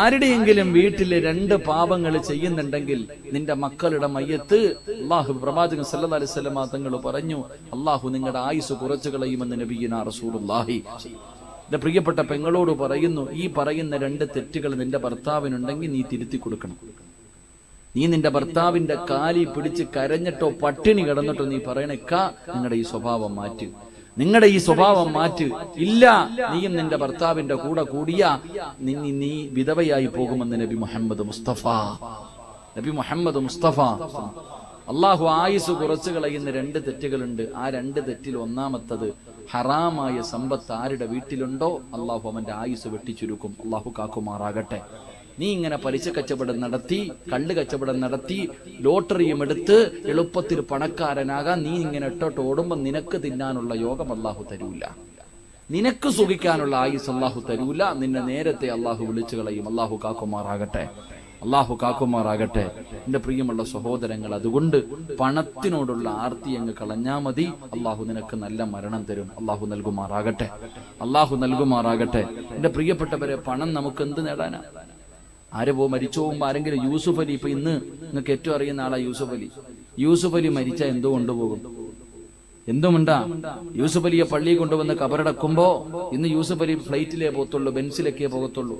ആരുടെയെങ്കിലും വീട്ടില് 2 പാപങ്ങൾ ചെയ്യുന്നുണ്ടെങ്കിൽ നിന്റെ മക്കളുടെ മയ്യത്ത് അള്ളാഹു പ്രവാചകൻ സല്ലല്ലാഹു അലൈഹി വസല്ലം തങ്ങൾ പറഞ്ഞു, അള്ളാഹു നിങ്ങളുടെ ആയുസ് കുറച്ചു കളയുമെന്ന് നബിയുനാ റസൂലുള്ളാഹി. എന്റെ പ്രിയപ്പെട്ട പെങ്ങളോട് പറയുന്നു, ഈ പറയുന്ന 2 തെറ്റുകൾ നിന്റെ ഭർത്താവിനുണ്ടെങ്കിൽ നീ തിരുത്തി കൊടുക്കണം. നീ നിന്റെ ഭർത്താവിന്റെ കാലി പിടിച്ച് കരഞ്ഞിട്ടോ പട്ടിണി കിടന്നിട്ടോ നീ പറയണേക്ക നിങ്ങളുടെ ഈ സ്വഭാവം മാറ്റ്, നിങ്ങളുടെ ഈ സ്വഭാവം മാറ്റ്. ഇല്ല, നീയും നിന്റെ ഭർത്താവിന്റെ കൂടെ കൂടിയ നീ വിധവയായി പോകുമെന്ന് നബി മുഹമ്മദ് മുസ്തഫ. നബി മുഹമ്മദ് മുസ്തഫ. അള്ളാഹു ആയുസ് കുറച്ചു കളയുന്ന 2 തെറ്റുകളുണ്ട്. ആ 2 തെറ്റിൽ ഒന്നാമത്തത്, ഹറാമായ സമ്പത്ത് ആരുടെ വീട്ടിലുണ്ടോ അള്ളാഹു അവന്റെ ആയുസ് വെട്ടിച്ചുരുക്കും. അള്ളാഹു കാക്കുമാറാകട്ടെ. നീ ഇങ്ങനെ പലിശ കച്ചവടം നടത്തി, കള്ള് കച്ചവടം നടത്തി, ലോട്ടറിയും എടുത്ത് എളുപ്പത്തിൽ പണക്കാരനാകാൻ നീ ഇങ്ങനെ ഇട്ടോട്ട് ഓടുമ്പോ നിനക്ക് തിന്നാനുള്ള യോഗം അള്ളാഹു തരൂല, നിനക്ക് സുഖിക്കാനുള്ള ആയുസ് അള്ളാഹു തരൂല. നിന്നെ നേരത്തെ അള്ളാഹു വിളിച്ചു കളയും. അള്ളാഹു കാക്കുമാറാകട്ടെ. അള്ളാഹു കാക്കുമാറാകട്ടെ. എന്റെ പ്രിയമുള്ള സഹോദരങ്ങൾ, അതുകൊണ്ട് പണത്തിനോടുള്ള ആർത്തി അങ്ങ് കളഞ്ഞാ മതി. അള്ളാഹു നിനക്ക് നല്ല മരണം തരും. അള്ളാഹു നൽകുമാറാകട്ടെ. അള്ളാഹു നൽകുമാറാകട്ടെ. എന്റെ പ്രിയപ്പെട്ടവരെ, പണം നമുക്ക് എന്ത് നേടാനാ? മരിച്ചു പോകുമ്പോ ആരെങ്കിലും യൂസുഫ് അലി, ഇപ്പൊ ഇന്ന് നിങ്ങൾക്ക് ഏറ്റവും അറിയുന്ന ആളാ യൂസുഫ് അലി. യൂസുഫ് അലി മരിച്ചാൽ എന്തോ കൊണ്ടുപോകും? എന്തുമുണ്ടാ? യൂസുഫ് അലിയെ പള്ളിയിൽ കൊണ്ടുവന്ന് കബറടക്കുമ്പോ ഇന്ന് യൂസുഫ് അലി ഫ്ലൈറ്റിലേ പോകത്തുള്ളൂ, ബെൻസിലൊക്കെ പോകത്തുള്ളൂ.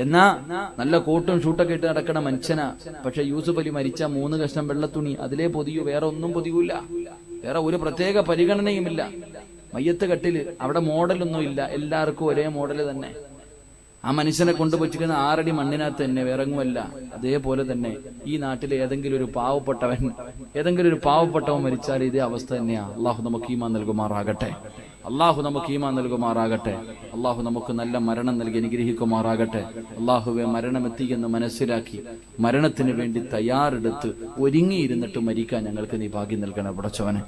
എന്നാ നല്ല കോട്ടും ഷൂട്ടൊക്കെ ഇട്ട് നടക്കണ മനുഷ്യനാ. പക്ഷെ യൂസുഫ് അലി മരിച്ച 3 കഷ്ണം വെള്ളത്തുണി അതിലേ പൊതിയൂ, വേറെ ഒന്നും പൊതിയൂല. വേറെ ഒരു പ്രത്യേക പരിഗണനയുമില്ല. മയ്യത്ത് കട്ടില് അവിടെ മോഡലൊന്നും ഇല്ല, എല്ലാവർക്കും ഒരേ മോഡല് തന്നെ. ആ മനുഷ്യനെ കൊണ്ടുപോയിച്ചിരിക്കുന്ന 6 അടി മണ്ണിനകത്ത് തന്നെ, വേറെങ്ങുമല്ല. അതേപോലെ തന്നെ ഈ നാട്ടിലെ ഏതെങ്കിലും ഒരു പാവപ്പെട്ടവൻ മരിച്ചാൽ ഇതേ അവസ്ഥ തന്നെയാ. അള്ളാഹു നമുക്ക് ഈമാൻ നൽകുമാറാകട്ടെ. അള്ളാഹു നമുക്ക് ഈമാൻ നൽകുമാറാകട്ടെ. അള്ളാഹു നമുക്ക് നല്ല മരണം നൽകി അനുഗ്രഹിക്കുമാറാകട്ടെ. അള്ളാഹുവെ, മരണമെത്തി എന്ന് മനസ്സിലാക്കി മരണത്തിന് വേണ്ടി തയ്യാറെടുത്ത് ഒരുങ്ങിയിരുന്നിട്ട് മരിക്കാൻ ഞങ്ങൾക്ക് നീ ഭാഗ്യം നൽകണം പടച്ചവനെ.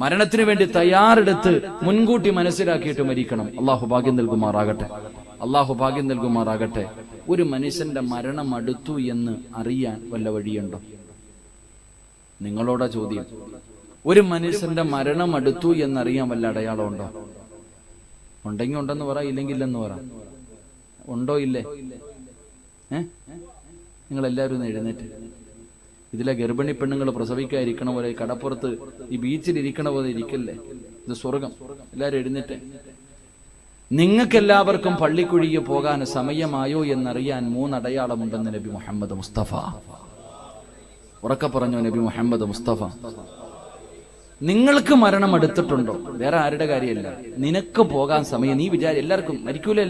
മരണത്തിന് വേണ്ടി തയ്യാറെടുത്ത് മുൻകൂട്ടി മനസ്സിലാക്കിയിട്ട് മരിക്കണം. അള്ളാഹു ഭാഗ്യം നൽകുമാറാകട്ടെ. അള്ളാഹു ഭാഗ്യം നൽകുമാറാകട്ടെ. ഒരു മനുഷ്യന്റെ മരണം അടുത്തു എന്ന് അറിയാൻ വല്ല വഴിയുണ്ടോ? നിങ്ങളോടാ ചോദ്യം. ഒരു മനുഷ്യന്റെ മരണം അടുത്തു എന്നറിയാൻ വല്ല അടയാളമുണ്ടോ? ഉണ്ടെങ്കിൽ ഉണ്ടെന്ന് പറ, ഇല്ലെങ്കിൽ ഇല്ലെന്ന് പറ. ഉണ്ടോ ഇല്ലേ? നിങ്ങളെല്ലാവരും എഴുന്നേറ്റ്. ഇതിലെ ഗർഭിണി പെണ്ണുങ്ങൾ പ്രസവിക്കാതിരിക്കണ പോലെ, കടപ്പുറത്ത് ഈ ബീച്ചിൽ ഇരിക്കണ പോലെ ഇരിക്കല്ലേ, ഇത് സ്വർഗം. എല്ലാവരും എഴുന്നേറ്റ്. നിങ്ങൾക്കെല്ലാവർക്കും പള്ളിക്കുഴിയെ പോകാൻ സമയമായോ എന്നറിയാൻ 3 അടയാളമുണ്ടെന്ന് നബി മുഹമ്മദ് മുസ്തഫ. ഉറക്കെ പറഞ്ഞു നബി മുഹമ്മദ് മുസ്തഫ. നിങ്ങൾക്ക് മരണം എടുത്തിട്ടുണ്ടോ? വേറെ ആരുടെ കാര്യമല്ല, നിനക്ക് പോകാൻ സമയം. നീ എല്ലാവർക്കും മരിക്കൂലേ?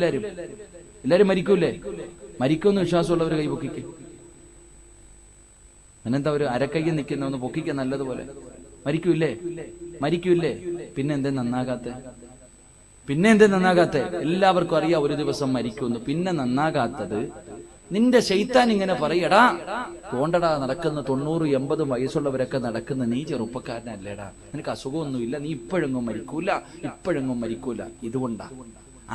എല്ലാരും മരിക്കൂലേ? മരിക്കുമെന്ന് വിശ്വാസമുള്ളവർ കൈപൊക്കിക്ക്. അതിനെന്താ ഒരു അരക്കൈയിൽ നിൽക്കുന്ന ഒന്ന് പൊക്കിക്ക നല്ലതുപോലെ. മരിക്കൂല്ലേ? പിന്നെ എന്തേ നന്നാകാത്തെ? എല്ലാവർക്കും അറിയാം ഒരു ദിവസം മരിക്കുമെന്ന്. പിന്നെ നന്നാകാത്തത് നിന്റെ ശൈത്താൻ ഇങ്ങനെ പറയടാ, തോണ്ടടാ, നടക്കുന്ന 90-80 വയസ്സുള്ളവരൊക്കെ നടക്കുന്ന നീ ചെറുപ്പക്കാരനല്ലേടാ, നിനക്ക് അസുഖമൊന്നുമില്ല, നീ ഇപ്പോഴെങ്ങും മരിക്കൂല. ഇതുകൊണ്ടാ.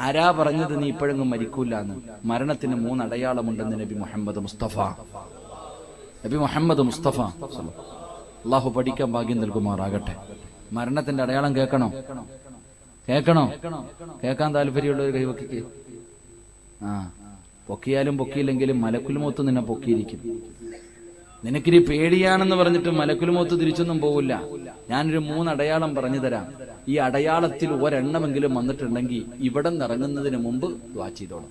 ആരാ പറഞ്ഞത് നീ ഇപ്പോഴെങ്ങും മരിക്കൂല എന്ന്? മരണത്തിന് 3 അടയാളമുണ്ടെന്ന് നബി മുഹമ്മദ് മുസ്തഫ. അള്ളാഹു പഠിക്കാൻ ഭാഗ്യം നൽകുമാറാകട്ടെ. മരണത്തിന്റെ അടയാളം കേൾക്കണോ? കേൾക്കാൻ താല്പര്യമുള്ളവർ കൈവക്കിക്ക്. പൊക്കിയാലും പൊക്കിയില്ലെങ്കിലും മലക്കുൽ മൗത്ത് നിന്നെ പൊക്കിയിരിക്കും. നിനക്കിനി പേടിയാണെന്ന് പറഞ്ഞിട്ട് മലക്കുൽ മൗത്ത് തിരിച്ചൊന്നും പോവില്ല. ഞാനൊരു 3 അടയാളം പറഞ്ഞു തരാം. ഈ അടയാളത്തിൽ ഒരെണ്ണമെങ്കിലും വന്നിട്ടുണ്ടെങ്കിൽ ഇവിടെ നിന്ന് ഇറങ്ങുന്നതിന് മുമ്പ് ദുആ ചെയ്തോണം.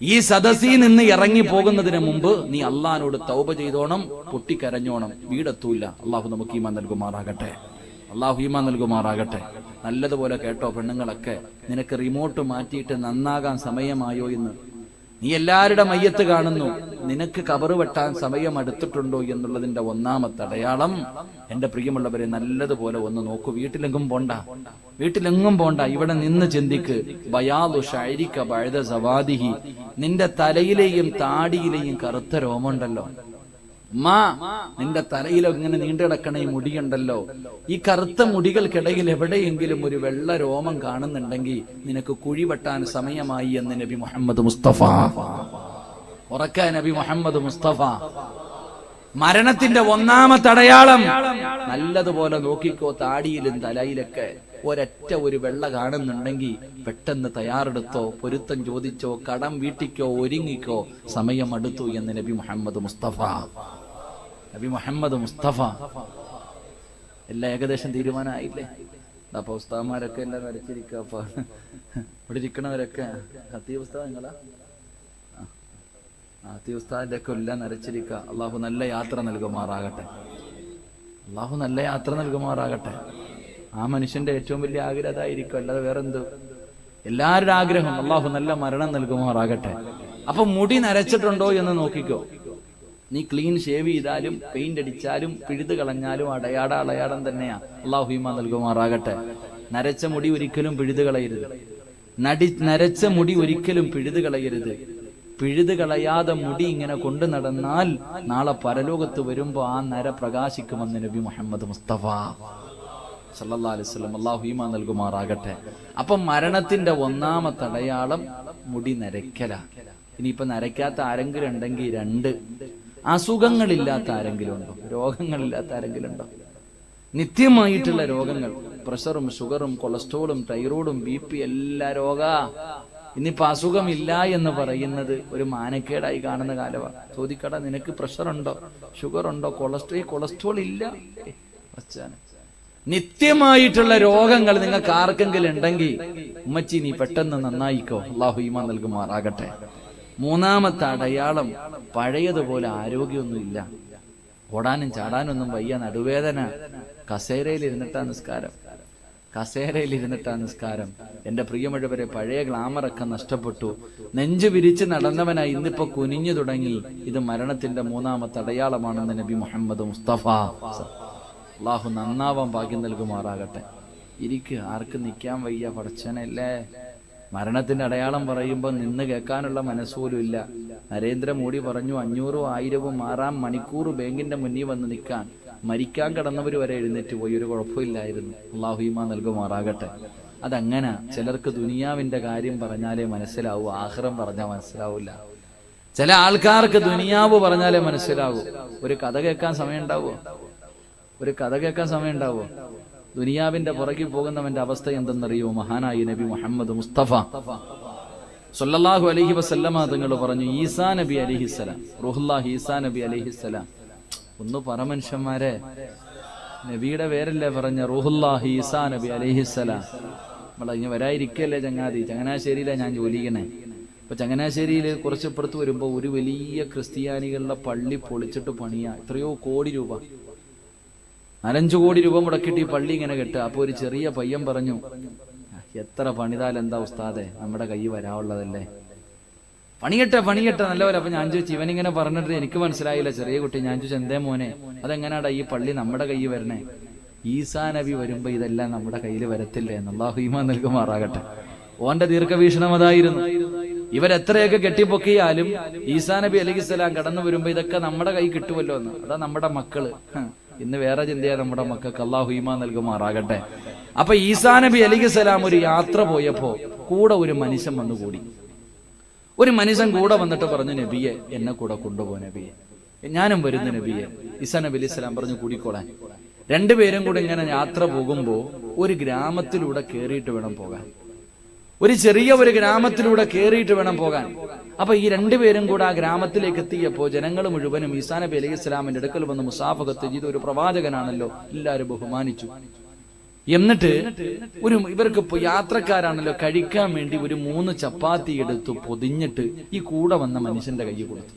ഈ സദസ്സിൽ നിന്ന് ഇറങ്ങി പോകുന്നതിന് മുമ്പ് നീ അള്ളാഹിനോട് തൗബ ചെയ്തോണം, പൊട്ടിക്കരഞ്ഞോണം. വീടെത്തൂല്ല. അള്ളാഹു നമുക്ക് ഈമാൻ നൽകുമാറാകട്ടെ. നല്ലതുപോലെ കേട്ടോ പെണ്ണുങ്ങളൊക്കെ. നിനക്ക് റിമോട്ട് മാറ്റിയിട്ട് നന്നാകാൻ സമയമായോ എന്ന്? നീ എല്ലാവരുടെ മയ്യത്ത് കാണുന്നു, നിനക്ക് കബറ് വെട്ടാൻ സമയം അടുത്തിട്ടുണ്ടോ എന്നുള്ളതിന്റെ 1ാമത്തെ അടയാളം. എന്റെ പ്രിയമുള്ളവരെ, നല്ലതുപോലെ ഒന്ന് നോക്കൂ. വീട്ടിലെങ്ങും പോണ്ട, ഇവിടെ നിന്ന് ചിന്തിക്ക്. ബയാദു ശഅരിക ബഅദ സവാദിഹി. നിന്റെ തലയിലെയും താടിയിലെയും കറുത്ത രോമമുണ്ടല്ലോ, നിന്റെ തലയിൽ ഇങ്ങനെ നീണ്ടു കിടക്കണ ഈ മുടിയുണ്ടല്ലോ, ഈ കറുത്ത മുടികൾക്കിടയിൽ എവിടെയെങ്കിലും ഒരു വെള്ള രോമം കാണുന്നുണ്ടെങ്കിൽ നിനക്ക് കുഴി വെട്ടാൻ സമയമായി എന്ന് നബി മുഹമ്മദ് മുസ്തഫ. ഉറക്ക നബി മുഹമ്മദ് മുസ്തഫ. മരണത്തിന്റെ 1ാമത്തെ അടയാളം നല്ലതുപോലെ നോക്കിക്കോ. താടിയിലും തലയിലൊക്കെ ഒരൊറ്റ ഒരു വെള്ള കാണുന്നുണ്ടെങ്കിൽ പെട്ടെന്ന് തയ്യാറെടുത്തോ, പൊരുത്തം ചോദിച്ചോ, കടം വീട്ടിക്കോ, ഒരുങ്ങിക്കോ, സമയം അടുത്തു എന്ന് നബി മുഹമ്മദ് മുസ്തഫ. നബി മുഹമ്മദ് മുസ്തഫ. എല്ലാം ഏകദേശം തീരുമാനമായില്ലേ? അപ്പൊ ഉസ്താദ്മാരൊക്കെ എല്ലാം വരച്ചിരിക്കുക. അപ്പൊ ഇവിടെ ഇരിക്കണവരൊക്കെ ഹത്തി ഉസ്താദ് ഹത്തി ഉസ്താദിന്റെ ഒക്കെ എല്ലാം നരച്ചിരിക്കുക. അള്ളാഹു നല്ല യാത്ര നൽകുമാറാകട്ടെ. അള്ളാഹു നല്ല യാത്ര നൽകുമാറാകട്ടെ. ആ മനുഷ്യന്റെ ഏറ്റവും വലിയ ആഗ്രഹം അതായിരിക്കും, അല്ലാതെ വേറെന്ത്? എല്ലാവരുടെ ആഗ്രഹം അള്ളാഹു നല്ല മരണം നൽകുമാറാകട്ടെ. അപ്പൊ മുടി നരച്ചിട്ടുണ്ടോ എന്ന് നോക്കിക്കോ. നീ ക്ലീൻ ഷേവ് ചെയ്താലും പെയിന്റ് അടിച്ചാലും പിഴുത് കളഞ്ഞാലും അടയാടം തന്നെയാ. അള്ളാഹു ഈമാൻ നൽകുമാറാകട്ടെ. നരച്ച മുടി ഒരിക്കലും പിഴുത് കളയരുത്. നരച്ച മുടി ഒരിക്കലും പിഴുത് കളയരുത്. പിഴുത് കളയാതെ മുടി ഇങ്ങനെ കൊണ്ടു നടന്നാൽ നാളെ പരലോകത്ത് വരുമ്പോ ആ നര പ്രകാശിക്കുമെന്ന് നബി മുഹമ്മദ് മുസ്തഫ സല്ലല്ലാഹു അലൈഹി വസല്ലം. അല്ലാഹു ഈമാൻ നൽകുമാറാകട്ടെ. അപ്പം മരണത്തിന്റെ ഒന്നാമത്തെ അടയാളം മുടി നരയ്ക്കല. ഇനിയിപ്പൊ നരയ്ക്കാത്ത ആരെങ്കിലും ഉണ്ടെങ്കിൽ രണ്ട്, അസുഖങ്ങളില്ലാത്ത ആരെങ്കിലും ഉണ്ടോ? രോഗങ്ങളില്ലാത്ത ആരെങ്കിലും ഉണ്ടോ? നിത്യമായിട്ടുള്ള രോഗങ്ങൾ, പ്രഷറും ഷുഗറും കൊളസ്ട്രോളും തൈറോയിഡും BP എല്ലാ രോഗ. ഇന്നിപ്പോ അസുഖമില്ല എന്ന് പറയുന്നത് ഒരു മാനക്കേടായി കാണുന്ന കാലമാണ്. ചോദിക്കട, നിനക്ക് പ്രഷർ ഉണ്ടോ, ഷുഗർ ഉണ്ടോ, കൊളസ്ട്രോൾ ഇല്ല? നിത്യമായിട്ടുള്ള രോഗങ്ങൾ നിങ്ങൾക്ക് ആർക്കെങ്കിലും ഉണ്ടെങ്കിൽ ഉമ്മച്ചി നീ പെട്ടെന്ന് നന്നായിക്കോ. അല്ലാഹു ഈമാൻ നൽകുമാറാകട്ടെ. മൂന്നാമത്തെ അടയാളം പഴയതുപോലെ ആരോഗ്യമൊന്നുമില്ല. ഓടാനും ചാടാനൊന്നും വയ്യ, നടുവേദന. കസേരയിലിരുന്നിട്ടാ നിസ്കാരം. എന്റെ പ്രിയമുള്ളവരെ, പഴയ ഗ്ലാമറൊക്കെ നഷ്ടപ്പെട്ടു. നെഞ്ചു വിരിച്ച് നടന്നവനായി ഇന്നിപ്പോ കുനിഞ്ഞു തുടങ്ങി. ഇത് മരണത്തിന്റെ മൂന്നാമത്തെ അടയാളമാണെന്ന് നബി മുഹമ്മദ് മുസ്തഫ. അല്ലാഹു നന്നാവാൻ ഭാഗ്യം നൽകുമാറാകട്ടെ. ഇരിക്കുക, ആർക്ക് നിൽക്കാൻ വയ്യ, പടച്ചനല്ലേ. മരണത്തിന്റെ അടയാളം പറയുമ്പോൾ നിന്ന് കേൾക്കാനുള്ള മനസ്സുപോലും ഇല്ല. നരേന്ദ്രമോദി പറഞ്ഞു 500 1000 മാറാം മണിക്കൂർ ബാങ്കിന്റെ മുന്നിൽ വന്ന് നിൽക്കാൻ. മരിക്കാൻ കിടന്നവർ വരെ എഴുന്നേറ്റ് പോയി, ഒരു കുഴപ്പമില്ലായിരുന്നു. അല്ലാഹു ഈമാൻ നൽകുമാറാകട്ടെ. അതങ്ങനെ ചിലർക്ക് ദുനിയാവിന്റെ കാര്യം പറഞ്ഞാലേ മനസ്സിലാവൂ, ആഖിറം പറഞ്ഞാൽ മനസ്സിലാവൂല. ചില ആൾക്കാർക്ക് ദുനിയാവ് പറഞ്ഞാലേ മനസ്സിലാവൂ. ഒരു കഥ കേൾക്കാൻ സമയം ഉണ്ടാവോ? ദുനിയാവിന്റെ പുറകിൽ പോകുന്നവന്റെ അവസ്ഥ എന്തെന്നറിയോ? മഹാനായി നബി മുഹമ്മദ് മുസ്തഫ സല്ലല്ലാഹു അലൈഹി വസല്ലമ തങ്ങൾ പറഞ്ഞു, ഈസാ നബി അലൈഹിസ്സലാം, റൂഹുല്ലാഹി ഈസാ നബി അലൈഹിസ്സലാം. ഒന്ന് പറ മനുഷ്യന്മാരെ, നബിയുടെ പേരല്ലേ പറഞ്ഞ റൂഹുല്ലാഹി ഈസാ നബി അലൈഹിസ്സലാം. നമ്മളെ ഇങ്ങനെ വരാതിരിക്കല്ലേ ചങ്ങാതി. ചങ്ങനാശ്ശേരിയിലാണ് ഞാൻ ജോലി ചെയ്യണേ. അപ്പൊ ചങ്ങനാശ്ശേരിയിൽ കുറച്ചപ്പുറത്ത് വരുമ്പോ ഒരു വലിയ ക്രിസ്ത്യാനികളുടെ പള്ളി പൊളിച്ചിട്ട് പണിയാ. എത്രയോ കോടി രൂപ, 4-5 കോടി രൂപ മുടക്കിയിട്ട് ഈ പള്ളി ഇങ്ങനെ കെട്ടുക. അപ്പൊ ഒരു ചെറിയ പയ്യൻ പറഞ്ഞു, എത്ര പണിതാൽ എന്താ ഉസ്താദെ, നമ്മുടെ കൈ വരാനുള്ളതല്ലേ, പണിയട്ടെ നല്ലപോലെ. അപ്പൊ ഞാൻ ചോദിച്ചു, ഇവനിങ്ങനെ പറഞ്ഞിട്ട് എനിക്ക് മനസ്സിലായില്ല, ചെറിയ കുട്ടി. ഞാൻ ചോദിച്ചു, എന്തേ മോനെ, അതെങ്ങനാടാ ഈ പള്ളി നമ്മുടെ കൈ വരണേ? ഈസാ നബി വരുമ്പോ ഇതെല്ലാം നമ്മുടെ കയ്യിൽ വരത്തില്ലേ എന്ന്. അല്ലാഹു ഈമാൻ നൽകുമാറാകട്ടെ. ഓന്റെ ദീർഘവീക്ഷണം അതായിരുന്നു. ഇവരെത്രയൊക്കെ കെട്ടിപ്പൊക്കിയാലും ഈസാ നബി അലൈഹിസ്സലാം കടന്നു വരുമ്പോ ഇതൊക്കെ നമ്മുടെ കൈ കിട്ടുമല്ലോ എന്ന്. അതാ നമ്മുടെ മക്കള്. ഇന്ന് വേറെ ചിന്തയാ നമ്മുടെ മക്കൾക്ക്. അല്ലാഹു ഈമാൻ നൽകുമാറാകട്ടെ. അപ്പൊ ഈസാ നബി അലൈഹിസ്സലാം ഒരു യാത്ര പോയപ്പോ കൂടെ ഒരു മനുഷ്യൻ വന്നുകൂടി. ഒരു മനുഷ്യൻ കൂടെ വന്നിട്ട് പറഞ്ഞു, നബിയെ എന്നെ കൂടെ കൊണ്ടുപോ നബിയെ, ഞാനും വരുന്നു നബിയെ. ഈസാ നബി അലൈഹിസ്സലാം പറഞ്ഞു, കൂടിക്കോളാൻ. രണ്ടുപേരും കൂടെ ഇങ്ങനെ യാത്ര പോകുമ്പോ ഒരു ഗ്രാമത്തിലൂടെ കേറിയിട്ട് വേണം പോകാൻ. ഒരു ഗ്രാമത്തിലൂടെ കേറിയിട്ട് വേണം പോകാൻ. അപ്പൊ ഈ രണ്ടുപേരും കൂടെ ആ ഗ്രാമത്തിലേക്ക് എത്തിയപ്പോ ജനങ്ങൾ മുഴുവനും ഈസാ നബി അലൈഹിസ്സലാമിന്റെ അടുക്കൽ വന്ന് മുസാഫഹത്ത് ചെയ്ത്, ഒരു പ്രവാചകനാണല്ലോ, എല്ലാവരും ബഹുമാനിച്ചു. എന്നിട്ട് ഇവർക്ക് യാത്രക്കാരാണല്ലോ, കഴിക്കാൻ വേണ്ടി ഒരു 3 ചപ്പാത്തി എടുത്തു പൊതിഞ്ഞിട്ട് ഈ കൂടെ വന്ന മനുഷ്യന്റെ കൈ കൊടുത്തു.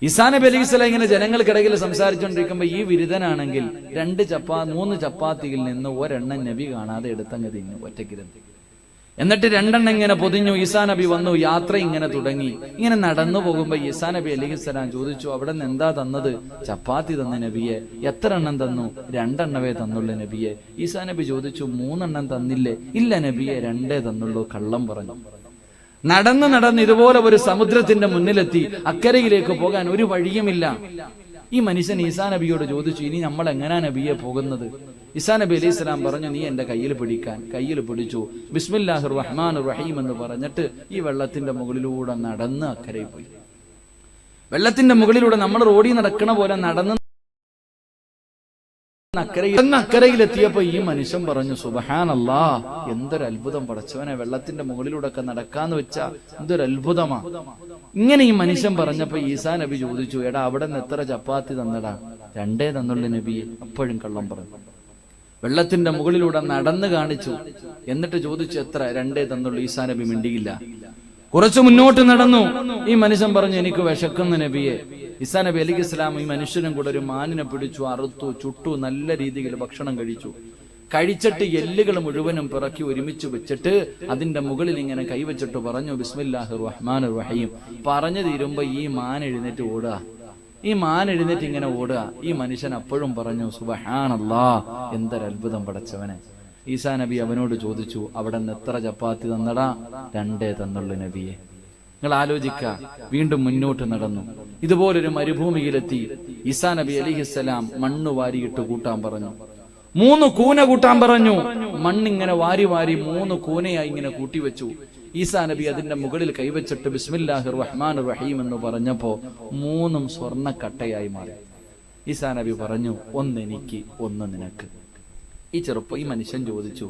ഈസാ നബി അലൈഹിസ്സലാം ഇങ്ങനെ ജനങ്ങൾക്കിടയിൽ സംസാരിച്ചുകൊണ്ടിരിക്കുമ്പോ ഈ വിരുദ്ധനാണെങ്കിൽ 3 ചപ്പാത്തിയിൽ നിന്ന് ഒരെണ്ണം നബി കാണാതെ എടുത്തങ്ങ് തിന്നു, ഒറ്റയ്ക്കിരുന്ന്. എന്നിട്ട് 2 എണ്ണം ഇങ്ങനെ പൊതിഞ്ഞു. ഈസാ നബി വന്നു, യാത്ര ഇങ്ങനെ തുടങ്ങി. ഇങ്ങനെ നടന്നു പോകുമ്പോ ഈസാ നബി അലൈഹിസ്സലാം ചോദിച്ചു, അവിടെ നിന്ന് എന്താ തന്നത്? ചപ്പാത്തി തന്നു നബിയെ. എത്ര എണ്ണം തന്നു? 2 എണ്ണവേ തന്നുള്ളൂ നബിയെ. ഈസാ നബി ചോദിച്ചു, 3 എണ്ണം തന്നില്ലേ? ഇല്ല നബിയെ, 2 തന്നുള്ളൂ. കള്ളം പറഞ്ഞു. നടന്ന് ഇതുപോലെ ഒരു സമുദ്രത്തിന്റെ മുന്നിലെത്തി. അക്കരയിലേക്ക് പോകാൻ ഒരു വഴിയുമില്ല. ഈ മനുഷ്യൻ ഈസാ നബിയോട് ചോദിച്ചു, ഇനി നമ്മൾ എങ്ങനാ നബിയെ പോകുന്നത്? ഈസാ നബി അലൈഹിസ്സലാം പറഞ്ഞു, നീ എന്റെ കയ്യിൽ പിടിക്കാൻ. കയ്യിൽ പിടിച്ചു. ബിസ്മില്ലാഹിർ റഹ്മാനിർ റഹീം എന്ന് പറഞ്ഞിട്ട് ഈ വെള്ളത്തിന്റെ മുകളിലൂടെ നടന്ന് അക്കരയിൽ പോയി. വെള്ളത്തിന്റെ മുകളിലൂടെ നമ്മൾ റോഡിൽ നടക്കണ പോലെ നടന്ന് അക്കരയിലെത്തിയപ്പോ ഈ മനുഷ്യൻ പറഞ്ഞു, സുബ്ഹാനല്ലാ, എന്തൊരു അത്ഭുതം പടച്ചവനെ, വെള്ളത്തിന്റെ മുകളിലൂടെ ഒക്കെ നടക്കാന്ന് വെച്ചാ എന്തൊരു അത്ഭുതമാ. ഇങ്ങനെ ഈ മനുഷ്യൻ പറഞ്ഞപ്പോ ഈസാ നബി ചോദിച്ചു, എടാ അവിടെ നിന്ന് എത്ര ചപ്പാത്തി തന്നടാ? 2 തന്നുള്ളു നബിയെ. അപ്പോഴും കള്ളം പറഞ്ഞു. വെള്ളത്തിന്റെ മുകളിലൂടെ നടന്നു കാണിച്ചു. എന്നിട്ട് ചോദിച്ചു, എത്ര? 2 തന്നുള്ളു. ഈസാ നബി മിണ്ടിയില്ല. കുറച്ചു മുന്നോട്ട് നടന്നു. ഈ മനുഷ്യൻ പറഞ്ഞു, എനിക്ക് വിശക്കുന്ന നബിയെ. ഈസാ നബി അലൈഹി ഇസ്ലാം ഈ മനുഷ്യനും കൂടെ ഒരു മാനിനെ പിടിച്ചു, അറുത്തു, ചുട്ടു, നല്ല രീതിയിൽ ഭക്ഷണം കഴിച്ചു. കഴിച്ചിട്ട് എല്ലുകൾ മുഴുവനും പിറക്കി ഒരുമിച്ച് വെച്ചിട്ട് അതിന്റെ മുകളിൽ ഇങ്ങനെ കൈവച്ചിട്ട് പറഞ്ഞു, ബിസ്മില്ലാഹിർ റഹ്മാനിർ റഹീം. പറഞ്ഞു തീരുമ്പോ ഈ മാൻ എഴുന്നേറ്റ് ഓടുക. ഈ മാൻ എഴുന്നേറ്റ് ഇങ്ങനെ ഓടുക. ഈ മനുഷ്യൻ അപ്പോഴും പറഞ്ഞു, സുബ്ഹാനല്ലാഹ്, എന്തൊരു അത്ഭുതം പടച്ചവനെ. ഈസാ നബി അവനോട് ചോദിച്ചു, അവിടെ നിന്ന് എത്ര ചപ്പാത്തി തന്നടാ? 2 തന്നുള്ളു നബിയെ. നിങ്ങൾ ആലോചിക്ക. വീണ്ടും മുന്നോട്ട് നടന്നു. ഇതുപോലൊരു മരുഭൂമിയിലെത്തി. ഈസാ നബി അലൈഹിസ്സലാം മണ്ണ് വാരിയിട്ട് കൂട്ടാൻ പറഞ്ഞു. 3 കൂന കൂട്ടാൻ പറഞ്ഞു. മണ്ണിങ്ങനെ വാരി വാരി 3 കൂനയായി ഇങ്ങനെ കൂട്ടിവെച്ചു. ഈസാ നബി അതിന്റെ മുകളിൽ കൈവച്ചിട്ട് ബിസ്മില്ലാഹിർ റഹ്മാനിർ റഹീം എന്ന് പറഞ്ഞപ്പോ 3 സ്വർണ്ണക്കട്ടയായി മാറി. ഈസാ നബി പറഞ്ഞു, 1 എനിക്ക്, 1 നിനക്ക്. ഈ മനുഷ്യൻ ചോദിച്ചു,